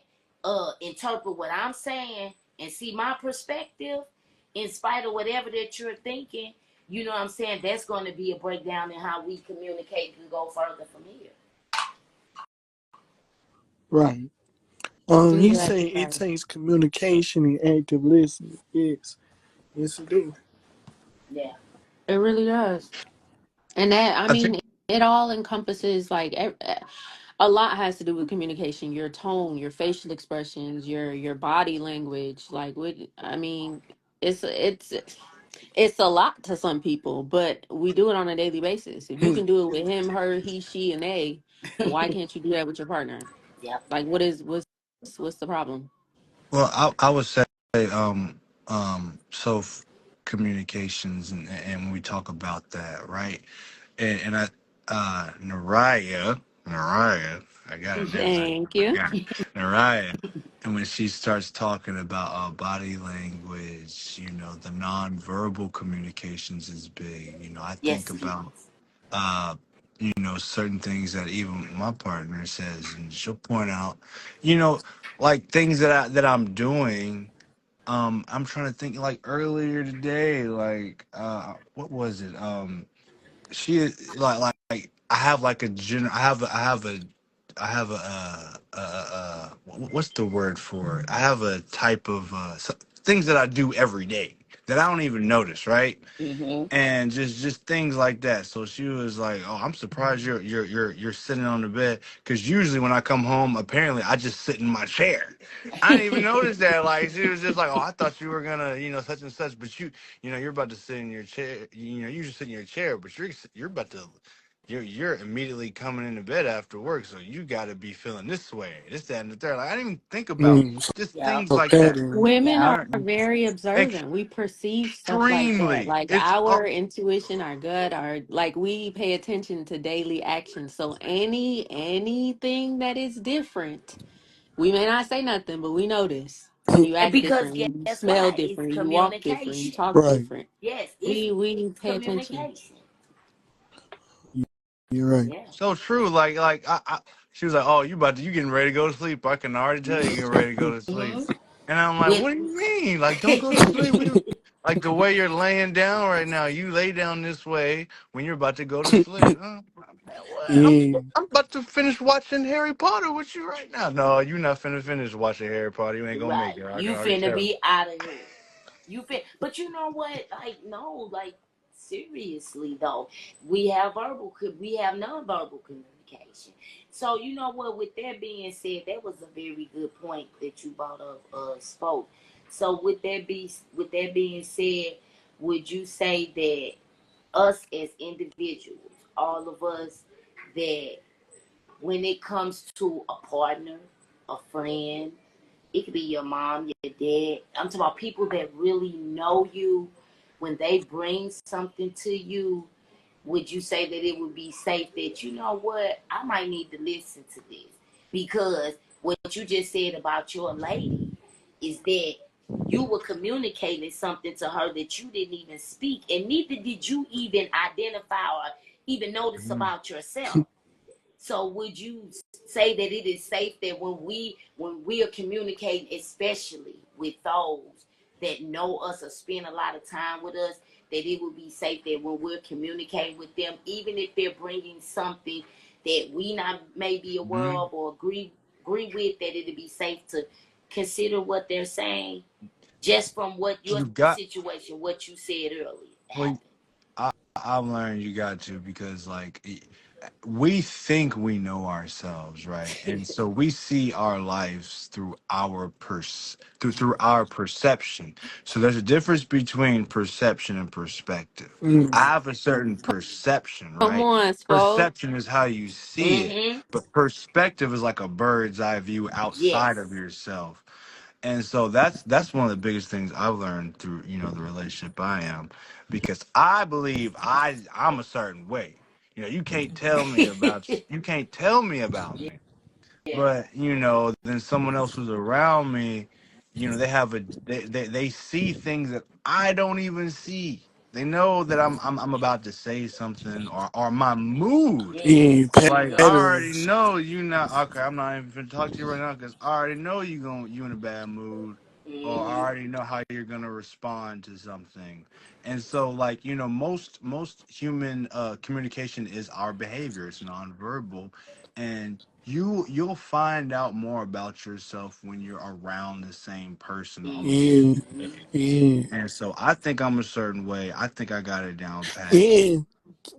interpret what I'm saying and see my perspective in spite of whatever that you're thinking, you know what I'm saying? That's going to be a breakdown in how we communicate and go further from here. Right. He said Exactly. it takes communication and active listening. Yes. Yes, it do. Yeah. It really does. And that, I I think mean, it all encompasses like a lot has to do with communication, your tone, your facial expressions, your body language. Like, what I mean, it's it's a lot to some people, but we do it on a daily basis. If you can do it with him, her, he, she, and they, why can't you do that with your partner? Yep. Like, what's the problem? well, I would say self communications and when we talk about that, right? And I Naraya, I got it now. Thank I you. got it. Naraya. And when she starts talking about body language, the nonverbal communications is big. I think Yes, it about is. uh, certain things that even my partner says, and she'll point out, like things that I'm doing. I'm trying to think like earlier today, like what was it? She like I have like a gen I have what's the word for it? I have a type of things that I do every day that I don't even notice, right? Mm-hmm. And just things like that. So she was like, "Oh, I'm surprised you're sitting on the bed because usually when I come home, apparently I just sit in my chair. I didn't even notice that. Like she was just like, oh, I thought you were gonna, such and such, but you're about to sit in your chair. You just sit in your chair, but you're about to." You're immediately coming into bed after work, so you got to be feeling this way, this, that, and the third. Like I didn't even think about Mm, just Yep. things so like that. pattern. Women Yep. are I, very observant. We perceive stuff like that. extremely. Like It's our intuition, our gut, our like we pay attention to daily actions. So anything that is different, we may not say nothing, but we notice when you And act because different, you guess smell why? It's different, you walk different, you communication. talk Right. different. Yes, We it's pay attention. communication. You're right. Yeah. so true. Like she was like, "Oh, you getting ready to go to sleep? I can already tell you getting ready to go to sleep." Mm-hmm. And I'm like, With "What do you mean? Like, don't go to sleep? Like the way you're laying down right now, you lay down this way when you're about to go to sleep. Man, what? Yeah. I'm about to finish watching Harry Potter with you right now. No, you not finna finish watching Harry Potter. You ain't gonna make right, it. I can you already finna tell. be out of here. But you know what? Like no, like seriously though, we have nonverbal communication. So you know what? With that being said, that was a very good point that you brought up, spoke. So with that being said, would you say that us as individuals, all of us, that when it comes to a partner, a friend, it could be your mom, your dad. I'm talking about people that really know you. When they bring something to you, would you say that it would be safe that, you know what, I might need to listen to this? Because what you just said about your lady is that you were communicating something to her that you didn't even speak, and neither did you even identify or even notice Mhm. about yourself. So would you say that it is safe that when we are communicating, especially with those that know us or spend a lot of time with us, that it would be safe that when we're communicating with them, even if they're bringing something that we not maybe aware Mhm. of or agree with, that it'd be safe to consider what they're saying, just from what your You got situation, what you said earlier well, happened. I've learned you got to because we think we know ourselves, right? And so we see our lives through through our perception. So there's a difference between perception and perspective. I Mm. have a certain perception, Come right? on, Spo. Perception is how you see it, Mm-hmm. but perspective is like a bird's eye view outside of Yes. yourself. And so that's one of the biggest things I've learned through the relationship I am, because I believe I'm a certain way. You can't tell me about me. Yeah. But then someone else who's around me, they have they see things that I don't even see. They know that I'm about to say something, or my mood. Yes. Yeah, Like, I already patterns. know you not okay. I'm not even gonna talk to you right now because I already know you in a bad mood, or I Mm-hmm. already know how you're gonna respond to something. And so, like, most human communication is our behavior. It's nonverbal, and you'll find out more about yourself when you're around the same person almost. Yeah, Mm-hmm. yeah, And so I think I'm a certain way. I think I got it down pat, yeah.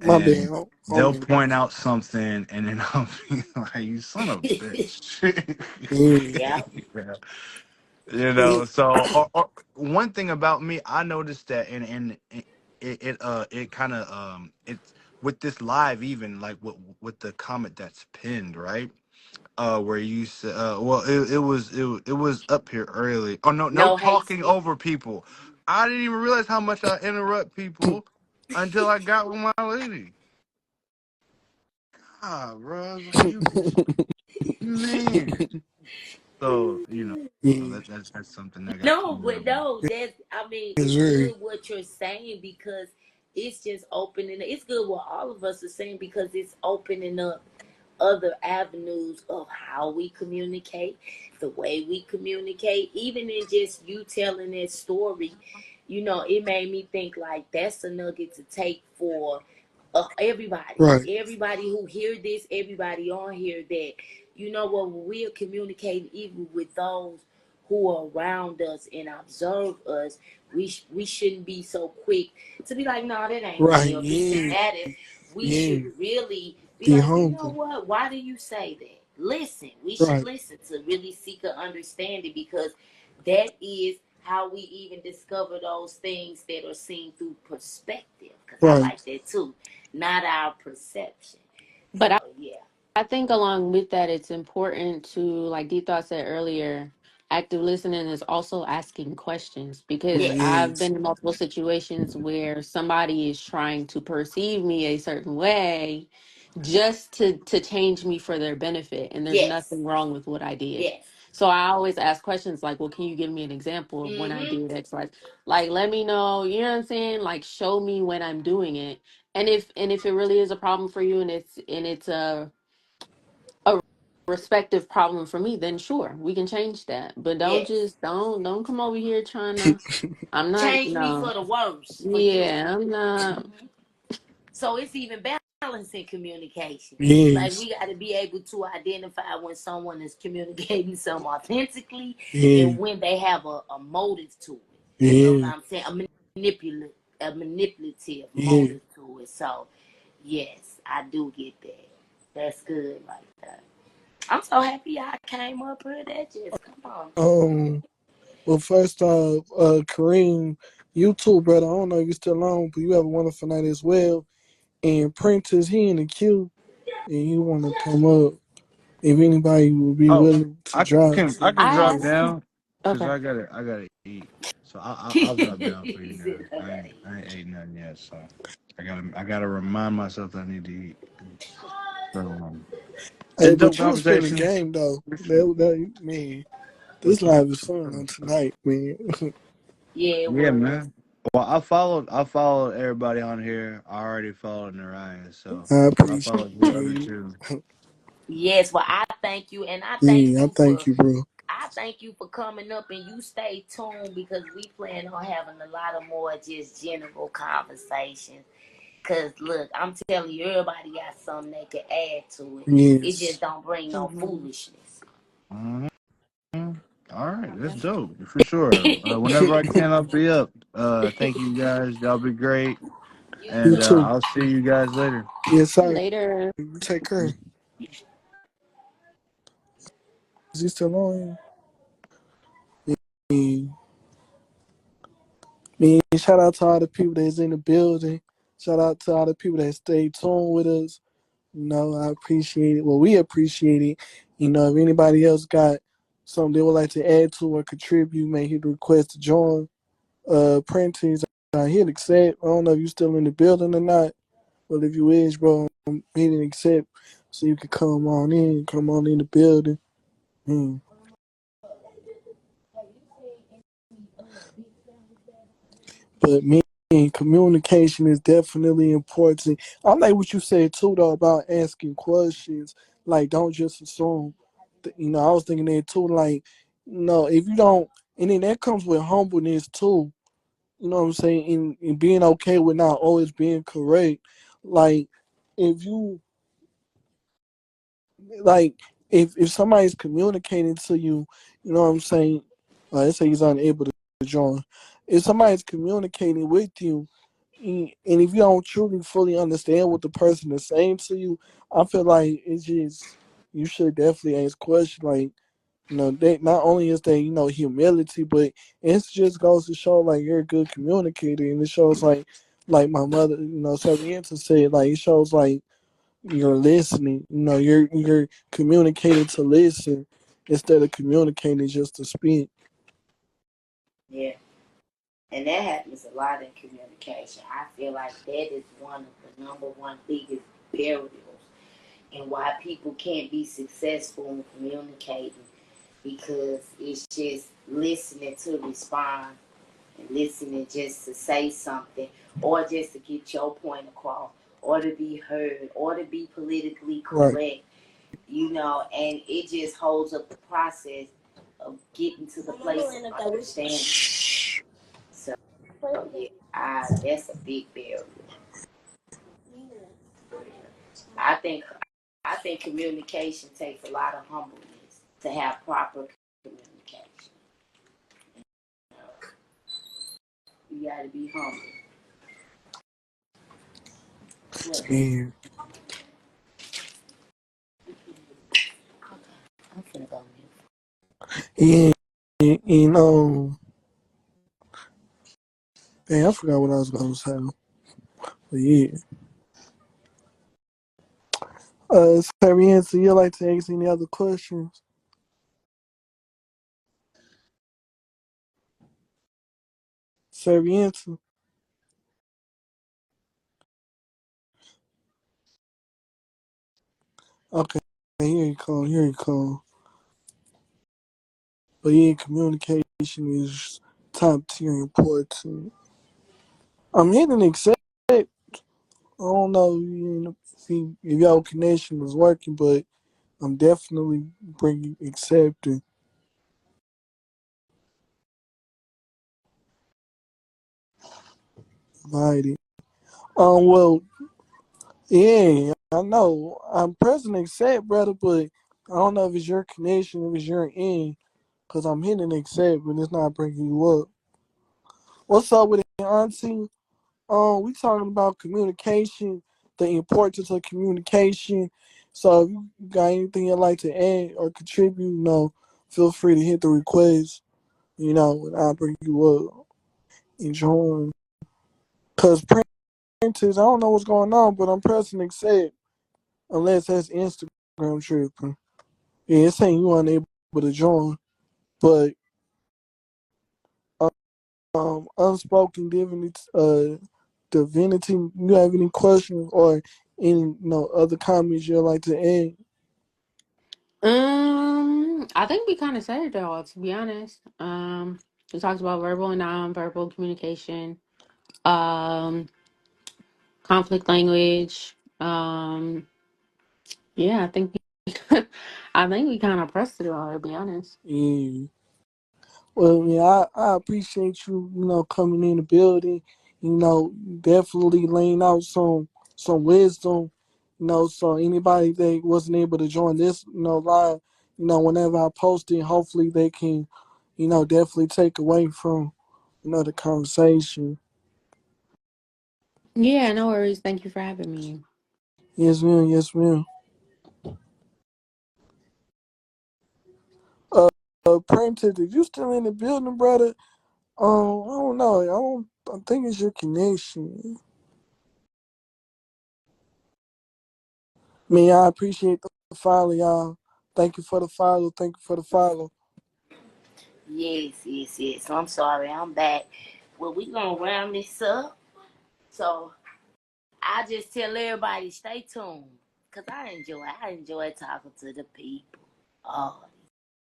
My bad. and they'll point out something, and then I'll be like, "You son of a bitch." Yeah, Yeah. Yeah. yeah. So or one thing about me, I noticed that, and it kind of it's with this live, even like with the comment that's pinned, right? Where you said, well, it was up here early. Oh, no No hate talking speech. over people. I didn't even realize how much I interrupt people until I got with my lady. Ah, bro, I was like, man. So Yeah, that's something I got to No, but learn. no, that's, I mean, it's it's very good what you're saying, because it's just opening. It's good what all of us are saying, because it's opening up other avenues of how we communicate, the way we communicate. Even in just you telling that story, it made me think like that's a nugget to take for everybody, right, everybody who hear this, everybody on here, that what, when we are communicating even with those who are around us and observe us, we shouldn't be so quick to be like, no, that ain't me, right. or this and Yeah, that. We yeah. should really be Be like, you know humble. what? Why do you say that? Listen, we should Right, listen to really seek an understanding, because that is how we even discover those things that are seen through perspective. Because I right, like that too, not our perception. But So yeah, I think along with that, it's important to, like D Thought said earlier, active listening is also asking questions, because right. yes, I've Yes, been in multiple situations where somebody is trying to perceive me a certain way just to change me for their benefit, and there's yes, nothing wrong with what I did. yes. So I always ask questions like, well, can you give me an example of when I Mm-hmm. did X, Y? Like, let me know, you know what I'm saying? Like, show me when I'm doing it. And if it really is a problem for you, and it's a respective problem for me, then sure, we can change that. But don't Yes. just don't come over here trying to. I'm not. Change me No. for the worse for you. Yeah, I'm not. Mm-hmm. So it's even balancing communication. Like, yes, we got to be able to identify when someone is communicating something authentically, and yeah, when they have a motive to it. You know what yeah, I'm saying? A manipulative yeah. motive to it. So yes, I do get that. That's good right there. I'm so happy I came up here. That just, come on. Um, well, first off, Kareem, you too, brother. I don't know if you still on, but you have a wonderful night as well. And Prentice, he in the queue, and he want to come up. If anybody would be Oh, willing to drop, I can I drop asked. down because Okay. I gotta eat. So I'll drop down for you He now. said, all right. I ain't ate nothing yet, so I gotta remind myself that I need to eat. So, hey, it's dope but you was spinning conversation. game though. Man, This live is fun on tonight, man. Yeah, it Yeah, was. man. Well, I followed everybody on here. I already followed Narayan, so I I appreciate followed the other you. two. Yes, well, I thank you, and Yeah, I thank you, bro. I thank you for coming up, and you stay tuned because we plan on having a lot of more just general conversations. Cause look, I'm telling you, everybody got something they can add to it. It just Yes. don't bring no foolishness. Mhm. All right, that's dope for sure. Whenever I can, I'll be up. Thank you guys. Y'all be great, You and too. I'll see you guys later. Yes, sir. Later. You take care. Is he still on? Yeah. Man, shout out to all the people that's in the building. Shout out to all the people that stay tuned with us. I appreciate it. Well, we appreciate it. If anybody else got something they would like to add to or contribute, may hit the request to join. Printers, hit accept. I don't know if you still in the building or not, but if you is, bro, hit and accept so you can come on in the building. Mm. But me, communication is definitely important. I like what you said too, though, about asking questions. Like, don't just assume. I was thinking that too. Like, if you don't, and then that comes with humbleness too. You know what I'm saying? In being okay with not always being correct. Like, if you like if somebody's communicating to you, you know what I'm saying? Let's say he's unable to join. If somebody's communicating with you, and if you don't truly fully understand what the person is saying to you, I feel like it's just you should definitely ask questions. Like, they not only is there humility, but it just goes to show like you're a good communicator, and it shows like my mother, Savienta said, like it shows like you're listening. You're communicating to listen instead of communicating just to speak. Yeah, and that happens a lot in communication. I feel like that is one of the number one biggest barriers and why people can't be successful in communicating because it's just listening to respond and listening just to say something or just to get your point across or to be heard or to be politically Right. correct, and it just holds up the process of getting to the place of understanding. So, yeah, that's a big barrier. I think I think communication takes a lot of humbleness to have proper communication. You got to be humble. What? Yeah. I'm finna go mute. Yeah. Dang, I forgot what I was gonna say. But yeah. Savienza, you like to ask any other questions? Savienza. Okay. Here you come. Here you come. But yeah, communication is top tier important. I'm hitting accept. I don't know, if y'all connection was working, but I'm definitely bringing accepting. Invited. Well, yeah, I know. I'm pressing accept, brother, but I don't know if it's your connection, if it's your end, because I'm hitting accept, but it's not bringing you up. What's up with it, Auntie? We talking about communication, the importance of communication. So if you got anything you'd like to add or contribute, feel free to hit the request, and I'll bring you up and join. Cause printers, I don't know what's going on, but I'm pressing accept unless that's Instagram tripping. Yeah, it's saying you unable to join, but unspoken divinity. You have any questions or any other comments you'd like to add? I think we kind of said it all, to be honest. We talked about verbal and nonverbal communication, um, conflict language. Yeah, I think I think we kind of pressed it all, to be honest. Yeah. Well, yeah, I appreciate you, coming in the building, definitely laying out some wisdom, so anybody that wasn't able to join this, live, whenever I post it, hopefully they can, definitely take away from, the conversation. Yeah, no worries. Thank you for having me. Yes, ma'am. Yes, ma'am. Uh, Prentice, if you still in the building, brother, I don't know. I think it's your connection. Man, I appreciate the follow, y'all. Thank you for the follow. Thank you for the follow. Yes, yes, yes. So I'm sorry, I'm back. Well, we gonna round this up. So I just tell everybody stay tuned. Cause I enjoy talking to the people all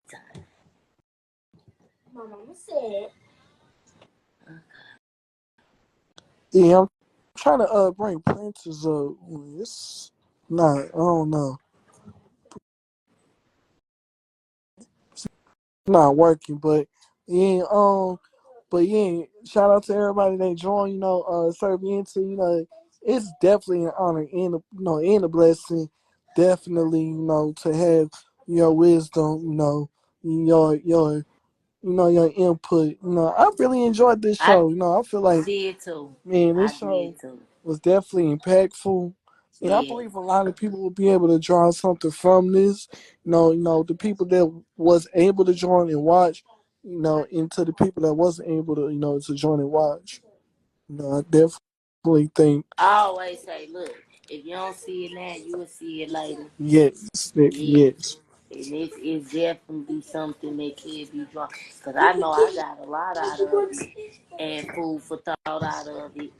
the time. My mama said. Yeah, I'm trying to bring Prentice up. It's not. I don't know. It's not working, but yeah. But yeah. Shout out to everybody that joined. Serving into. It's definitely an honor and and a blessing. Definitely, to have your wisdom. Your your input. I really enjoyed this I show. I feel like, did too. man, I this show did too. was definitely impactful. And I Yeah. believe a lot of people will be able to draw something from this. The people that was able to join and watch, into the people that wasn't able to, to join and watch. I definitely think I always say, look, if you don't see it now, you will see it later. yes, Yeah. yes, And it's definitely something that can be drawn. Because I know I got a lot out of it and food for thought out of it.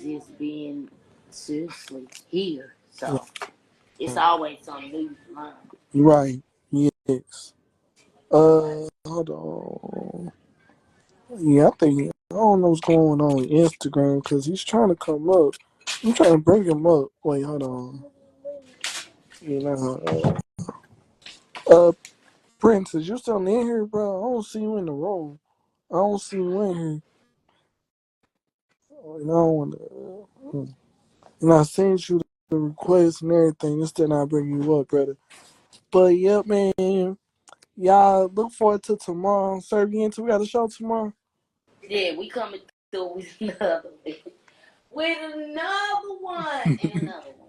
Just being seriously here. So it's always something new to learn. right, yes. Hold on. Yeah, I think I don't know what's going on with Instagram because he's trying to come up. I'm trying to bring him up. Wait, hold on. Uh, Princess, you still in here, bro? I don't see you in the room. I don't see you in here. And I don't want to. And I sent you the request and everything. It's still not bringing you up, brother. But yeah, man. Y'all look forward to tomorrow. Serbian, we got a show tomorrow. Yeah, we coming through with another one. With another one and another one.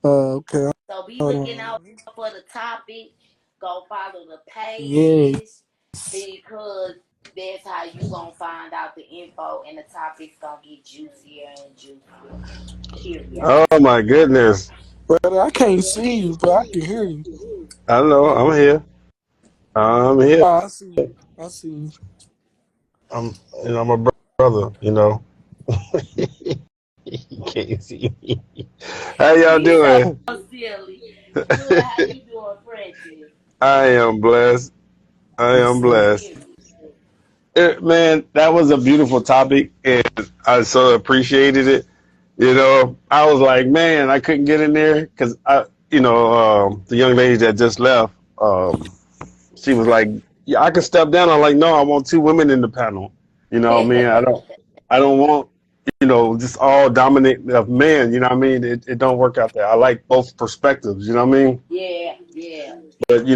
Okay. So be Hold looking on. out for the topic. Go follow the Yeah. pages because that's how you gonna find out the info and the topic's gonna get juicier and juicier. Period. Oh my goodness. Brother, I can't see you, but I can hear you. I know. I'm here. I'm here. Oh, I see you. I see you. I'm, I'm a brother. You can't see me. How y'all You so doing? silly. Good, how you doing, Francis? I am blessed. I Yes, am sir. blessed. Period. Man, that was a beautiful topic, and I so appreciated it. I was like, man, I couldn't get in there because the young lady that just left, she was like, yeah, I can step down. I'm like, no, I want two women in the panel. What I mean, I don't want, just all dominant of men. You know what I mean? It don't work out there. I like both perspectives. You know what I mean? Yeah, yeah. But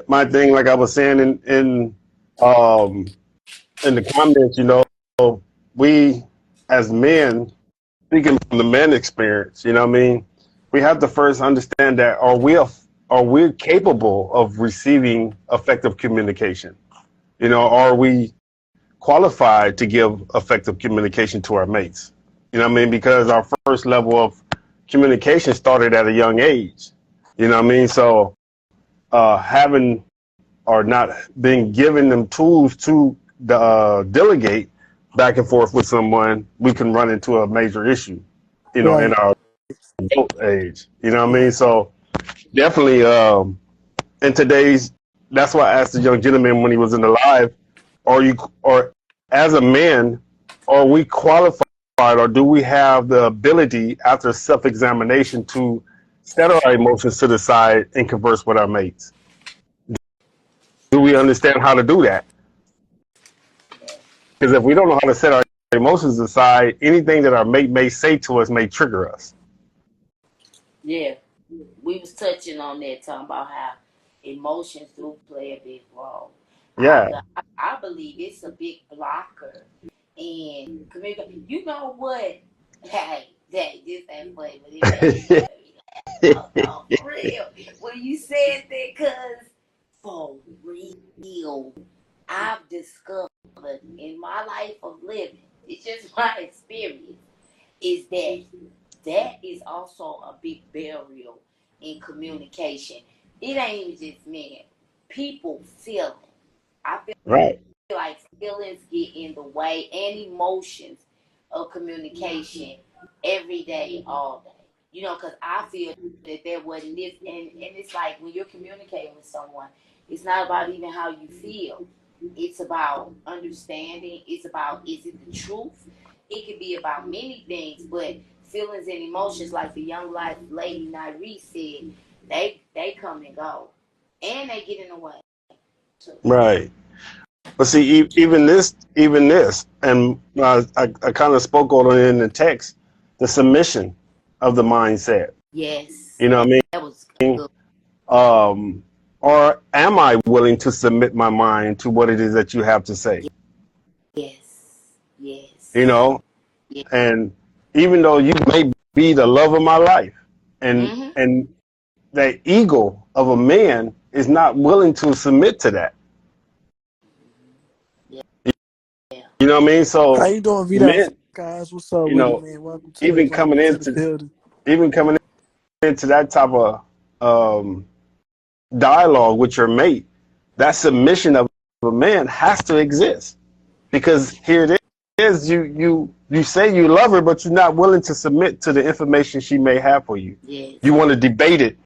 my thing, like I was saying um in the comments, we as men, speaking from the men experience, you know what I mean? We have to first understand that are we capable of receiving effective communication? Are we qualified to give effective communication to our mates? You know what I mean? Because our first level of communication started at a young age. You know what I mean? So having or not being given them tools to delegate back and forth with someone, we can run into a major issue, in Right. our adult age. You know what I mean? Right. So definitely, in today's, that's why I asked the young gentleman when he was in the live, or as a man, are we qualified, or do we have the ability after self-examination to set our emotions to the side and converse with our mates? Do we understand how to do that? Because if we don't know how to set our emotions aside, anything that our mate may say to us may trigger us. Yeah, we was touching on that, talking about how emotions do play a big role. Yeah. I believe it's a big blocker in communication. You know what? Hey, this ain't funny, but it made me laugh. No, for real. When you said that, cause for real, I've discovered in my life of living, it's just my experience, is that is also a big barrier in communication. It ain't even just men. People feeling. I feel Right. like feelings get in the way and emotions of communication every day, all day. You know, because I feel that there wasn't this, and it's like when you're communicating with someone, it's not about even how you feel. It's about understanding. It's about, is it the truth? It could be about many things, but feelings and emotions, like the young life lady Nyree said, they come and go, and they get in the way too. Right. But see, even this, and I kind of spoke on it in the text, the submission of the mindset. Yes. You know what I mean? That was good. Or am I willing to submit my mind to what it is that you have to say? Yes. Yes. You know? Yeah. And even though you may be the love of my life, and that ego of a man is not willing to submit to that. Yeah. You know what I mean? So How you doing, Vida? Guys, what's up with you, man? Welcome to even coming the building. Even coming into that type of dialogue with your mate, that submission of a man has to exist, because here it is, you say you love her, but you're not willing to submit to the information she may have for you. Yes. You want to debate it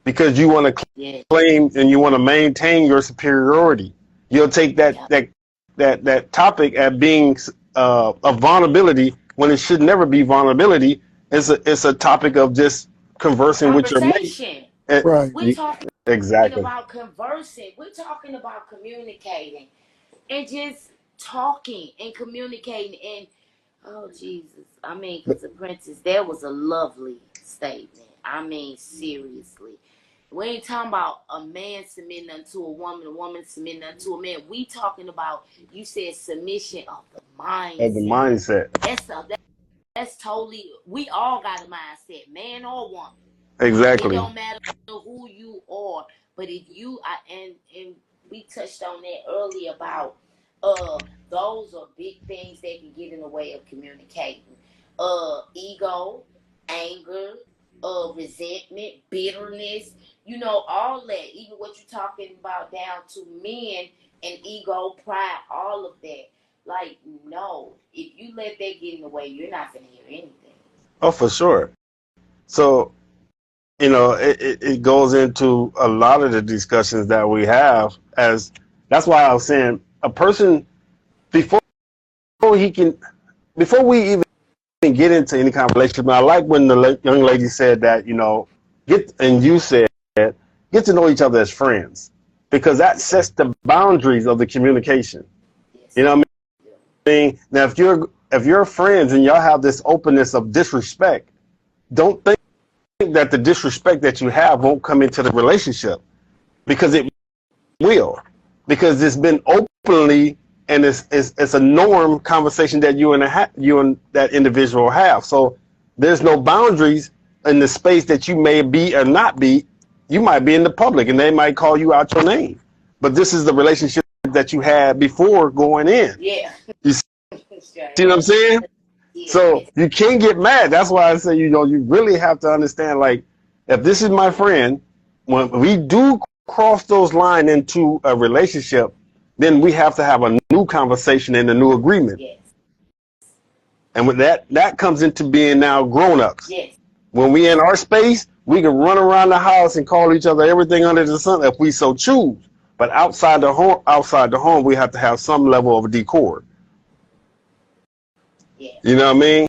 because you want to claim and you want to maintain your superiority. You'll take that topic at being a vulnerability when it should never be vulnerability. It's a topic of just conversing with your mate. Right. We're talking about conversing. We're talking about communicating and just talking and communicating. And oh Jesus, I mean, because the princess, that was a lovely statement. I mean, seriously. We ain't talking about a man submitting unto a woman submitting unto a man. We talking about, you said, submission of the mindset. Of the mindset. That's totally, we all got a mindset, man or woman. Exactly. It don't matter who you are, but if you and we touched on that earlier about those are big things that can get in the way of communicating. Ego, anger, resentment, bitterness, you know, all that. Even what you're talking about down to men and ego, pride, all of that. Like, no, if you let that get in the way, you're not going to hear anything. Oh, for sure. So, you know, it goes into a lot of the discussions that we have, as that's why I was saying a person before we even get into any kind of relationship. I like when the young lady said that, you know, get to know each other as friends, because that sets the boundaries of the communication. You know what I mean? Now, if you're friends and y'all have this openness of disrespect, don't think that the disrespect that you have won't come into the relationship, because it will, because it's been openly, and it's a norm conversation that you and that individual have. So there's no boundaries in the space that you may be or not be. You might be in the public and they might call you out your name, but this is the relationship that you had before going in. Yeah. You see what I'm saying? Yeah. So you can't get mad. That's why I say, you know, you really have to understand, like, if this is my friend, when we do cross those lines into a relationship, then we have to have a new conversation and a new agreement. Yes. And with that comes into being now grown-ups. Yes. When we in our space, We can run around the house and call each other everything under the sun if we so choose. But outside the home, we have to have some level of decor. Yeah. You know what I mean?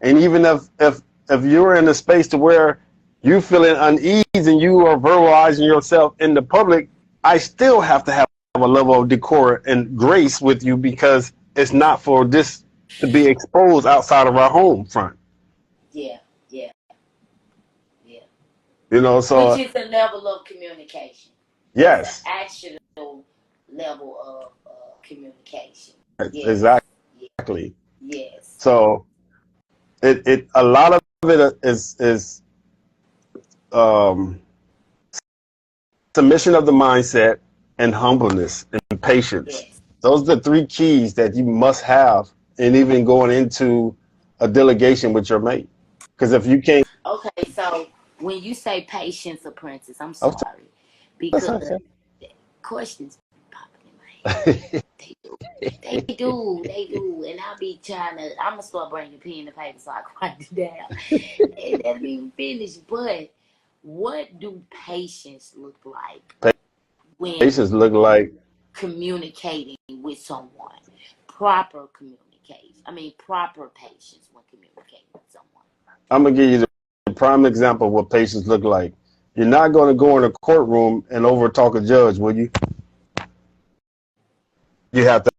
And even if you're in a space to where you feeling unease and you are verbalizing yourself in the public, I still have to have a level of decor and grace with you, because it's not for this to be exposed outside of our home front. Yeah. You know, so which is a level of communication. yes. It's an actual level of communication. Yes. Exactly. Yes. So it a lot of it is submission of the mindset and humbleness and patience. Yes. Those are the 3 keys that you must have, and even going into a delegation with your mate. Because if you can't. Okay, so when you say patience, apprentice, I'm sorry, because questions popping in my head. They do, and I'll be trying to. I'm gonna start bringing pen and paper so I can write it down. And let me finish. But what do patience look like when Patience look like communicating with someone? Proper communication. I mean, proper patience when communicating with someone. I'm gonna give you the prime example of what patience look like. You're not gonna go in a courtroom and over talk a judge, will you? You have to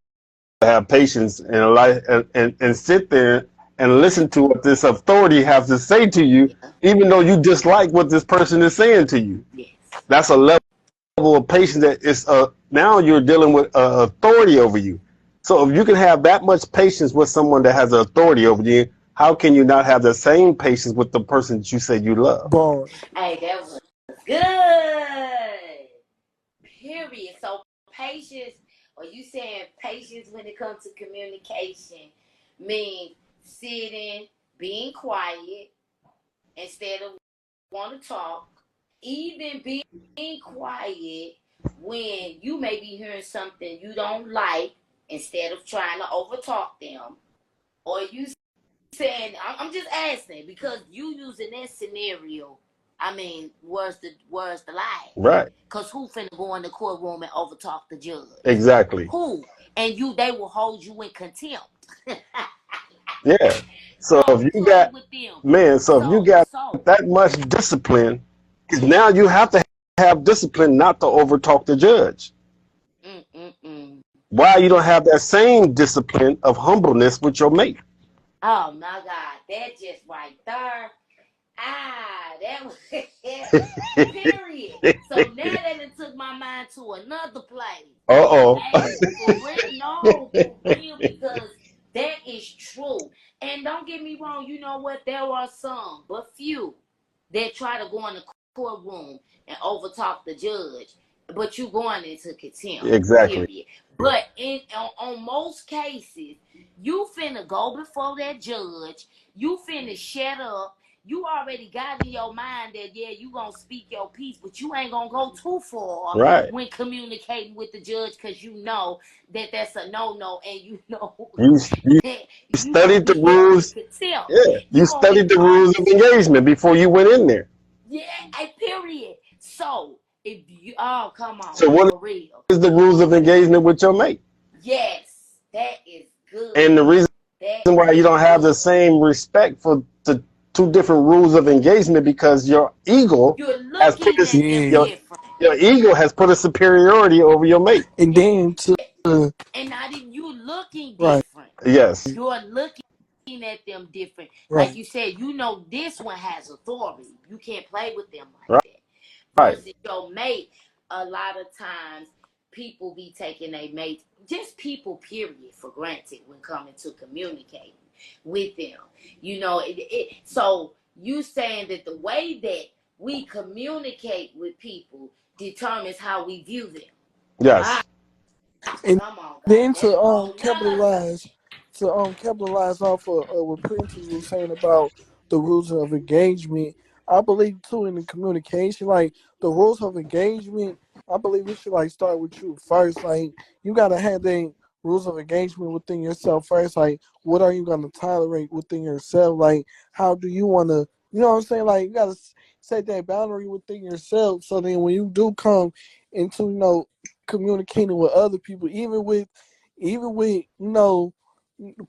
have patience and sit there and listen to what this authority has to say to you, even though you dislike what this person is saying to you. Yes. That's a level of patience that is now you're dealing with authority over you. So if you can have that much patience with someone that has authority over you, how can you not have the same patience with the person that you say you love? Bars. Hey, that was good. Period. So patience, or you saying patience when it comes to communication, means sitting, being quiet instead of want to talk, even being quiet when you may be hearing something you don't like instead of trying to overtalk them, or you saying, I'm just asking because you using that scenario. I mean, where's the lie? Right. Cause who finna go in the courtroom and overtalk the judge? Exactly. Who? And they will hold you in contempt. Yeah. So if you got with them. if you got that much discipline, because now you have to have discipline not to overtalk the judge. Why you don't have that same discipline of humbleness with your mate? Oh my God, that just right there. That was period. So now that it took my mind to another place. For real, because that is true. And don't get me wrong, you know what? There are some, but few, that try to go in the courtroom and overtalk the judge. But you going into contempt. Exactly. Period. But on most cases, you finna go before that judge. You finna shut up. You already got in your mind that, yeah, you gonna speak your piece, but you ain't gonna go too far when communicating with the judge, because you know that that's a no-no, and you know you studied the rules. Yeah, you studied the rules of engagement before you went in there. Yeah, period. So if you, come on, so what is the rules of engagement with your mate? Yes, that is good. And the reason why you don't have the same respect for the 2 different rules of engagement, because your ego has put your ego has put a superiority over your mate. And then and not even you looking different. Right. Yes. You're looking at them different. Right. Like you said, you know this one has authority. You can't play with them like that. Versus your mate, a lot of times people be taking a mate, just people period, for granted when coming to communicating with them. You know, so you saying that the way that we communicate with people determines how we view them. Yes. And then to capitalize off of what Princess was saying about the rules of engagement, I believe too in the communication, like the rules of engagement, I believe it should like start with you first. Like you gotta have the rules of engagement within yourself first. Like what are you gonna tolerate within yourself? Like how do you wanna You know what I'm saying? Like you gotta set that boundary within yourself. So then when you do come into communicating with other people, even with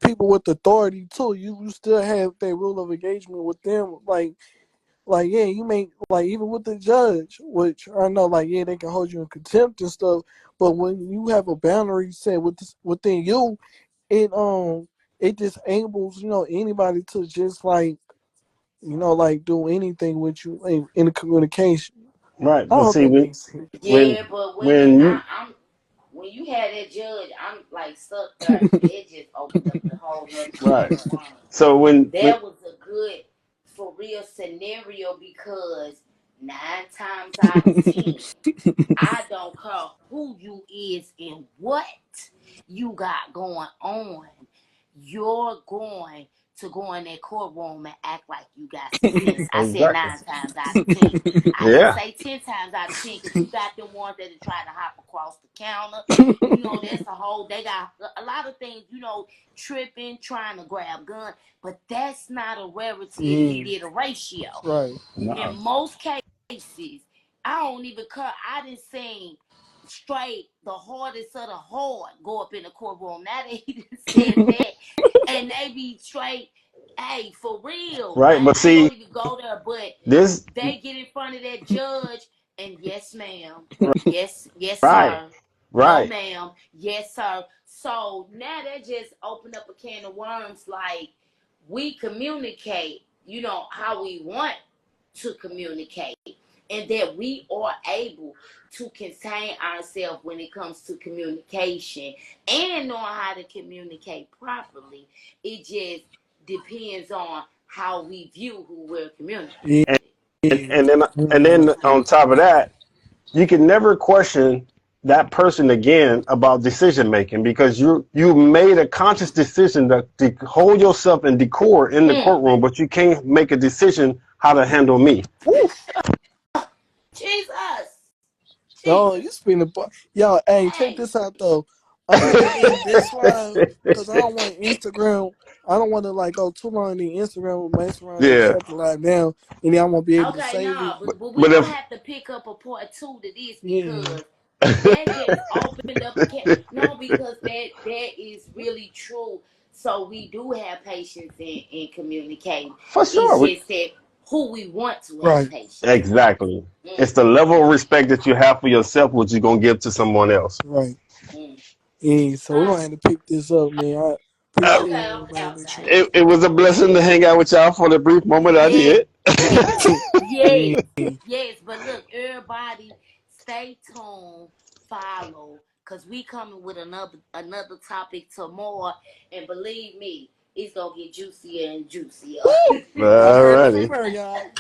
people with authority too, you still have that rule of engagement with them. Like yeah, you may like even with the judge, which I know like yeah they can hold you in contempt and stuff, but when you have a boundary set within you, it disables anybody to just like do anything with you in the communication. Right. I But hope see, that makes sense. when Yeah, but when you when you had that judge, I'm like stuck there. It just opened up the whole nother can right. of worms. So when That was a good for real scenario because 9 times out of 10, I don't care who you is and what you got going on. You're going to go in that courtroom and act like you got some sense. I said exactly. 9 times out of 10. I didn't Yeah. say 10 times out of 10 because you got the ones that try to hop across the counter. That's a whole. They got a lot of things. Tripping, trying to grab gun, but that's not a rarity if you Yeah, get a ratio. right. In No. most cases, I don't even care. I didn't sing straight the hardest of the hard go up in the courtroom. Now they done said that, and they be straight. Hey, for real. Right. But I ain't see, gonna even go there, but this they get in front of that judge, and yes, ma'am. Yes, right. sir. No, Right. ma'am. Yes, sir. So now that just opened up a can of worms. Like we communicate, how we want to communicate, and that we are able to contain ourselves when it comes to communication and knowing how to communicate properly. It just depends on how we view who we're communicating Yeah, with. And then on top of that, you can never question that person again about decision making because you made a conscious decision to hold yourself in decor in the Mm. courtroom, but you can't make a decision how to handle me. Jesus. yo, Jesus. you spin the yo. Hey, check Hey. this out though. I'm gonna just end this one because I don't want Instagram. I don't want to like go too long in the Instagram with mess around and Yeah, shut the line down, and then I won't be able to Okay, save it. no, but we but gonna if have to pick up a part 2 to this Yeah, because that just opened up a can. No, because that is really true. So we do have patience in communicating. for It's sure, just that who we want to have right, patience with. exactly, Mm, it's the level of respect that you have for yourself, which you're gonna give to someone else. right. mm. Yeah, so we're Huh. gonna have to pick this up, man. I Uh, appreciate Okay. everybody that you. it was a blessing to hang out with y'all for the brief moment I Yes, did. Yeah, yes, yes. But look, everybody, stay tuned, follow, cause we coming with another topic tomorrow, and believe me, it's gonna get juicier and juicier. y'all heard it Alrighty. from her, y'all.